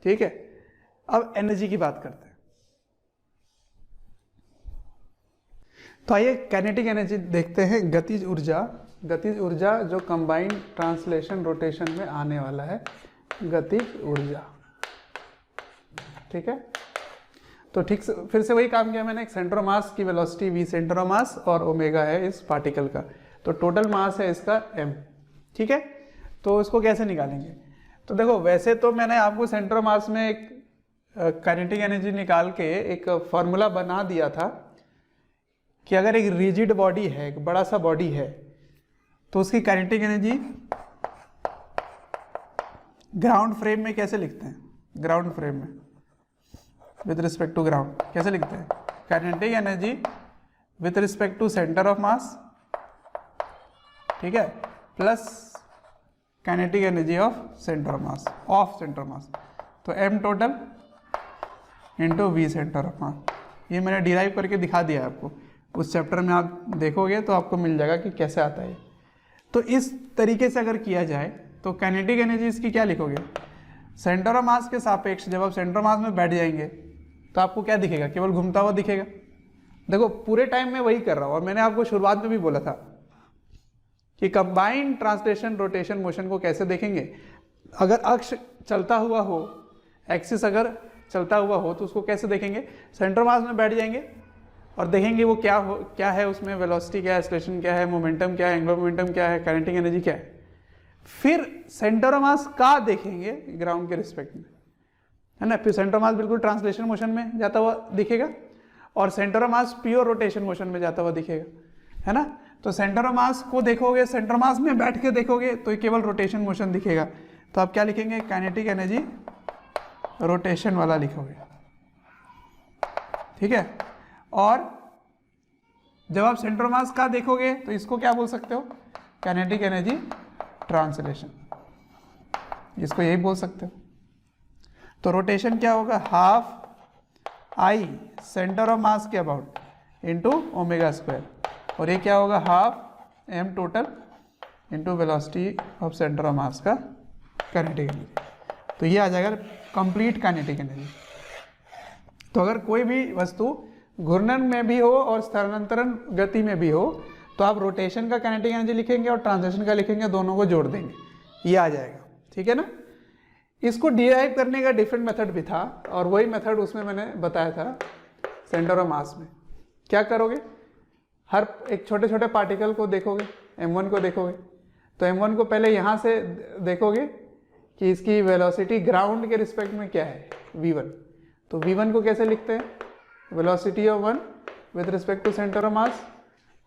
ठीक है। अब एनर्जी की बात करते हैं, तो आइए काइनेटिक एनर्जी देखते हैं, गतिज ऊर्जा जो कंबाइंड ट्रांसलेशन रोटेशन में आने वाला है, गतिज ऊर्जा, ठीक है। तो ठीक से फिर से वही काम किया मैंने, एक सेंटर ऑफ मास की velocity v centre of mass और ओमेगा है इस पार्टिकल का, तो टोटल मास है इसका m, ठीक है। तो इसको कैसे निकालेंगे, तो देखो वैसे तो मैंने आपको सेंटर ऑफ मास में एक काइनेटिक एनर्जी निकाल के एक फॉर्मूला बना दिया था कि अगर एक रिजिड बॉडी है, एक बड़ा सा बॉडी है, तो उसकी काइनेटिक एनर्जी ग्राउंड फ्रेम में कैसे लिखते हैं, ग्राउंड फ्रेम में विथ रिस्पेक्ट टू ग्राउंड कैसे लिखते हैं, kinetic energy with respect to centre of mass, ठीक है, plus kinetic energy of centre of mass, तो m total into V centre of mass. ये मैंने डिराइव करके दिखा दिया है आपको, उस चैप्टर में आप देखोगे तो आपको मिल जाएगा कि कैसे आता है। तो इस तरीके से अगर किया जाए तो काइनेटिक एनर्जी इसकी क्या लिखोगे, सेंटर ऑफ मास के सापेक्ष जब आप सेंटर ऑफ मास में बैठ जाएंगे तो आपको क्या दिखेगा, केवल घूमता हुआ दिखेगा। देखो पूरे टाइम में वही कर रहा हूँ, और मैंने आपको शुरुआत में भी बोला था कि कंबाइंड ट्रांसलेशन रोटेशन मोशन को कैसे देखेंगे। अगर अक्ष चलता हुआ हो, एक्सिस अगर चलता हुआ हो तो उसको कैसे देखेंगे, सेंटर मास में बैठ जाएंगे और देखेंगे वो क्या है उसमें, वेलोसिटी क्या है, एक्सेलरेशन क्या है, मोमेंटम क्या है, एंगुलर मोमेंटम क्या है, काइनेटिक एनर्जी क्या है। फिर सेंटर ऑफ मास का देखेंगे ग्राउंड के रिस्पेक्ट में, है ना। फिर सेंटर ऑफ मास बिल्कुल ट्रांसलेशन मोशन में जाता हुआ दिखेगा और centre of mass pure rotation motion में जाता हुआ दिखेगा, है ना। तो सेंटर ऑफ मास को देखोगे, सेंटर ऑफ मास में बैठ के देखोगे तो केवल रोटेशन मोशन दिखेगा। तो आप क्या लिखेंगे, काइनेटिक एनर्जी रोटेशन वाला लिखोगे, ठीक है। और जब आप सेंटर ऑफ मास का देखोगे तो इसको क्या बोल सकते हो, काइनेटिक एनर्जी ट्रांसलेशन, इसको यही बोल सकते हो। तो रोटेशन क्या होगा, half I centre of mass के अबाउट इंटू ओमेगा स्क्वायर, और ये क्या होगा, half M total into velocity of centre of mass का काइनेटिक एनर्जी। तो ये आ जाएगा कंप्लीट काइनेटिक एनर्जी। तो अगर कोई भी वस्तु घूर्णन में भी हो और स्थानांतरण गति में भी हो तो आप रोटेशन का काइनेटिक एनर्जी लिखेंगे और ट्रांसलेशन का लिखेंगे, दोनों को जोड़ देंगे, ये आ जाएगा, ठीक है ना। इसको डिराइव करने का डिफरेंट मेथड भी था और वही मेथड उसमें मैंने बताया था सेंटर ऑफ मास में। क्या करोगे, हर एक छोटे छोटे पार्टिकल को देखोगे, m1 को देखोगे, तो m1 को पहले यहाँ से देखोगे कि इसकी वेलोसिटी ग्राउंड के रिस्पेक्ट में क्या है, v1। तो v1 को कैसे लिखते हैं, velocity of 1 with respect to centre of mass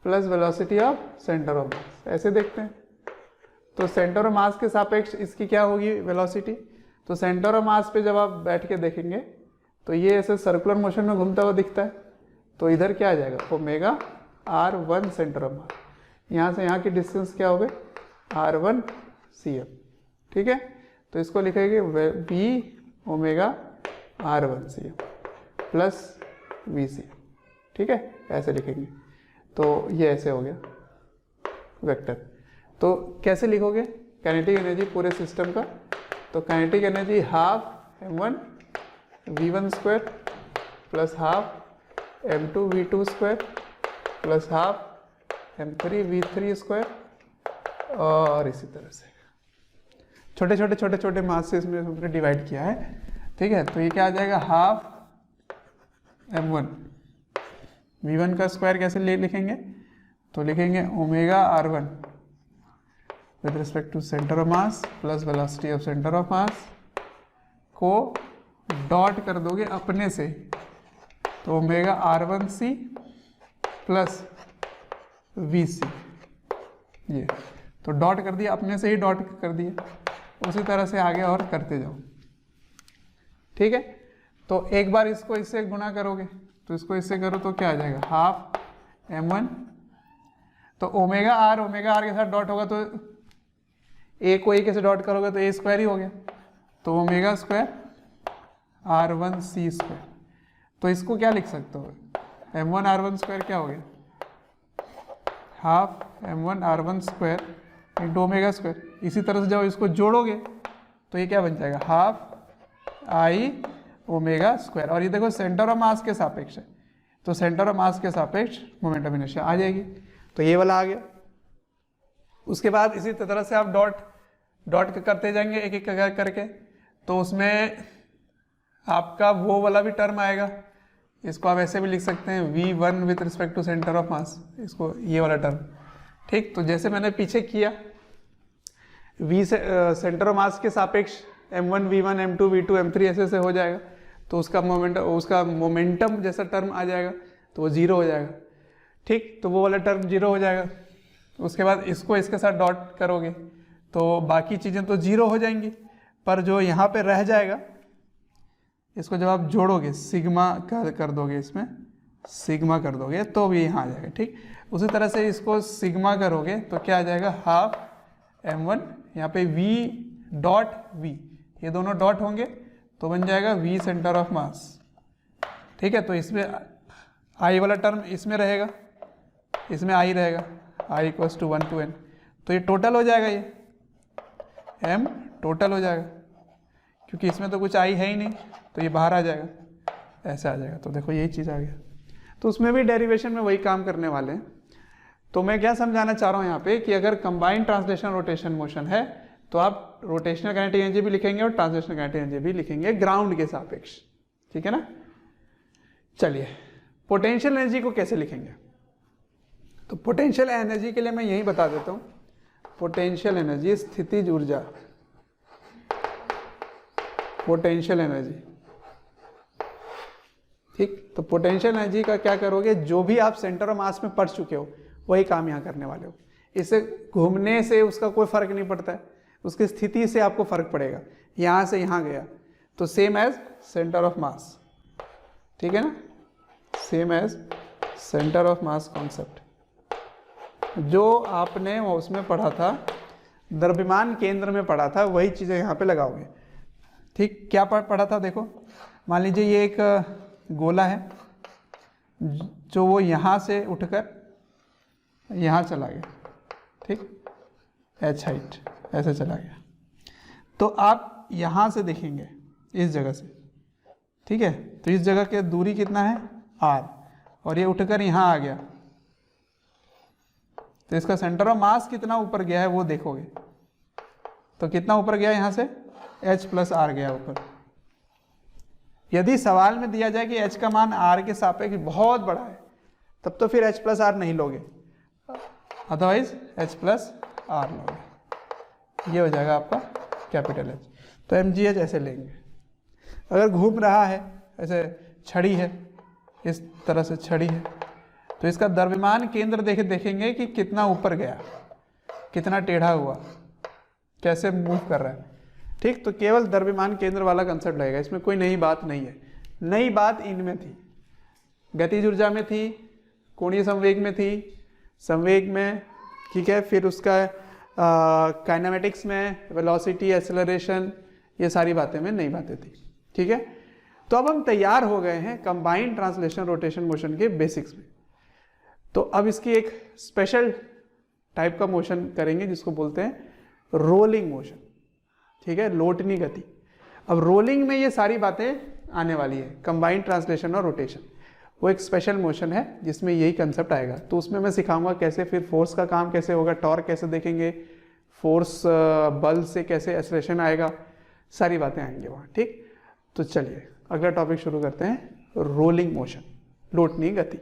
plus velocity of centre of mass, ऐसे देखते हैं। तो सेंटर ऑफ मास के सापेक्ष इसकी क्या होगी वेलोसिटी, तो सेंटर ऑफ मास पे जब आप बैठ के देखेंगे तो ये ऐसे सर्कुलर मोशन में घूमता हुआ दिखता है। तो इधर क्या आ जाएगा, ओमेगा r1 सेंटर ऑफ मास, यहाँ से यहाँ की डिस्टेंस क्या हो गई, r1 cm, ठीक है। तो इसको लिखेंगे v omega r1 cm plus vc, ठीक है, ऐसे लिखेंगे। तो ये ऐसे हो गया वेक्टर। तो कैसे लिखोगे काइनेटिक एनर्जी पूरे सिस्टम का, तो kinetic energy half m1 v1 square plus half m2 v2 square plus half m3 v3 square, और इसी तरह से छोटे छोटे मास से इसमें हमने डिवाइड किया है, ठीक है। तो ये क्या आ जाएगा, हाफ m1 v1 का स्क्वायर कैसे लिखेंगे, तो लिखेंगे omega r1 with respect to centre of mass plus velocity of centre of mass को डॉट कर दोगे अपने से, तो ओमेगा r1c प्लस vc, ये तो डॉट कर दिया, अपने से ही डॉट कर दिया, उसी तरह से आगे और करते जाओ, ठीक है। तो एक बार इसको इससे गुणा करोगे तो इसको इससे करो तो क्या आ जाएगा, हाफ m1, तो ओमेगा r के साथ डॉट होगा तो a को a के से डॉट करोगे तो a स्क्वायर ही हो गया, तो ओमेगा स्क्वायर r1c स्क्वायर। तो इसको क्या लिख सकते हो, m1 r1 स्क्वायर क्या हो गया, half m1 r1 square into omega square. इसी तरह से जब इसको जोड़ोगे तो ये क्या बन जाएगा, हाफ आई ओमेगा स्क्वायर, और ये देखो सेंटर ऑफ मास के सापेक्ष है, तो सेंटर ऑफ मास के सापेक्ष मोमेंट ऑफ इनर्शिया आ जाएगी। तो ये वाला आ गया। उसके बाद इसी तरह से आप डॉट करते जाएंगे एक एक करके, तो उसमें आपका वो वाला भी टर्म आएगा, इसको आप ऐसे भी लिख सकते हैं v1 with respect to centre of mass, इसको ये वाला टर्म, ठीक। तो जैसे मैंने पीछे किया v से सेंटर ऑफ मास के सापेक्ष m1 v1 m2 v2 m3 ऐसे हो जाएगा, तो उसका मोमेंटम जैसा टर्म आ जाएगा तो वो जीरो हो जाएगा। ठीक, तो वो वाला टर्म जीरो हो जाएगा। उसके बाद इसको इसके साथ डॉट करोगे तो बाकी चीज़ें तो जीरो हो जाएंगी, पर जो यहाँ पे रह जाएगा इसको जब आप जोड़ोगे सिग्मा कर दोगे, इसमें सिग्मा कर दोगे तो भी यहाँ आ जाएगा। ठीक, उसी तरह से इसको सिग्मा करोगे तो क्या आ जाएगा, हाफ m1, यहाँ पे v डॉट v, ये दोनों डॉट होंगे तो बन जाएगा v सेंटर ऑफ मास। ठीक है, तो इसमें i वाला टर्म इसमें रहेगा, इसमें i रहेगा, i equals to 1 to n, तो ये टोटल हो जाएगा, ये m टोटल हो जाएगा, क्योंकि इसमें तो कुछ i है ही नहीं, तो ये बाहर आ जाएगा, ऐसे आ जाएगा। तो देखो यही चीज़ आ गया। तो उसमें भी डेरिवेशन में वही काम करने वाले हैं। तो मैं क्या समझाना चाह रहा हूँ यहाँ पे कि अगर कंबाइंड ट्रांसलेशन रोटेशन मोशन है तो आप रोटेशनल काइनेटिक एनर्जी भी लिखेंगे और ट्रांसलेशनल काइनेटिक एनर्जी भी लिखेंगे ग्राउंड के सापेक्ष। ठीक है ना। चलिए, पोटेंशियल एनर्जी को कैसे लिखेंगे? तो पोटेंशियल एनर्जी के लिए मैं यही बता देता हूँ। पोटेंशियल एनर्जी स्थितिज ऊर्जा, पोटेंशियल एनर्जी। ठीक, तो पोटेंशियल एनर्जी का क्या करोगे, जो भी आप सेंटर ऑफ मास में पढ़ चुके हो वही काम यहाँ करने वाले हो। इससे घूमने से उसका कोई फर्क नहीं पड़ता है, उसकी स्थिति से आपको फर्क पड़ेगा। यहाँ से यहाँ गया तो same as centre of mass. ठीक है ना, same as centre of mass concept जो आपने उसमें पढ़ा था, द्रव्यमान केंद्र में पढ़ा था, वही चीज़ें यहाँ पे लगाओगे। ठीक, क्या पढ़ा था देखो, मान लीजिए ये एक गोला है जो वो यहाँ से उठकर यहाँ चला गया। ठीक, h हाइट ऐसे चला गया, तो आप यहाँ से देखेंगे इस जगह से। ठीक है, तो इस जगह की दूरी कितना है r, और ये उठकर यहाँ आ गया, तो इसका सेंटर ऑफ मास कितना ऊपर गया है वो देखोगे। तो कितना ऊपर गया यहाँ से, h प्लस आर गया ऊपर। यदि सवाल में दिया जाए कि h का मान r के सापेक्ष बहुत बड़ा है तब तो फिर h प्लस आर नहीं लोगे, अदरवाइज h प्लस आर लोगे। ये हो जाएगा आपका कैपिटल H। तो mgh ऐसे लेंगे। अगर घूम रहा है, ऐसे छड़ी है, इस तरह से छड़ी है, तो इसका द्रव्यमान केंद्र देखेंगे कि कितना ऊपर गया, कितना टेढ़ा हुआ, कैसे मूव कर रहा है। ठीक, तो केवल द्रव्यमान केंद्र वाला कंसेप्ट लगेगा, इसमें कोई नई बात नहीं है। नई बात इनमें थी, गतिज ऊर्जा में थी, कोणीय संवेग में थी, संवेग में, ठीक है, फिर उसका काइनेमेटिक्स में, वेलोसिटी, एक्सेलरेशन, ये सारी बातें में नई बातें थी। ठीक है, तो अब हम तैयार हो गए हैं कंबाइंड ट्रांसलेशन रोटेशन मोशन के बेसिक्स में। तो अब इसकी एक स्पेशल टाइप का मोशन करेंगे जिसको बोलते हैं रोलिंग मोशन। ठीक है, लोटनी गति। अब रोलिंग में ये सारी बातें आने वाली है, कंबाइंड ट्रांसलेशन और रोटेशन, वो एक स्पेशल मोशन है जिसमें यही कंसेप्ट आएगा। तो उसमें मैं सिखाऊंगा कैसे फिर फोर्स का काम कैसे होगा, टॉर्क कैसे देखेंगे, फोर्स बल से कैसे एक्सेलरेशन आएगा, सारी बातें आएंगे वहाँ। ठीक, तो चलिए अगला टॉपिक शुरू करते हैं, रोलिंग मोशन, लोटनी गति।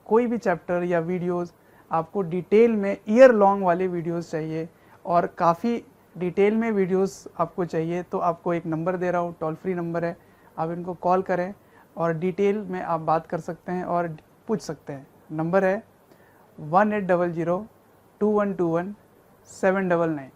कोई भी चैप्टर या वीडियोस आपको डिटेल में ईयर लॉन्ग वाले वीडियोस चाहिए और काफ़ी डिटेल में वीडियोस आपको चाहिए, तो आपको एक नंबर दे रहा हूँ, टोल फ्री नंबर है, आप इनको कॉल करें और डिटेल में आप बात कर सकते हैं और पूछ सकते हैं। नंबर है 1800 2121 799।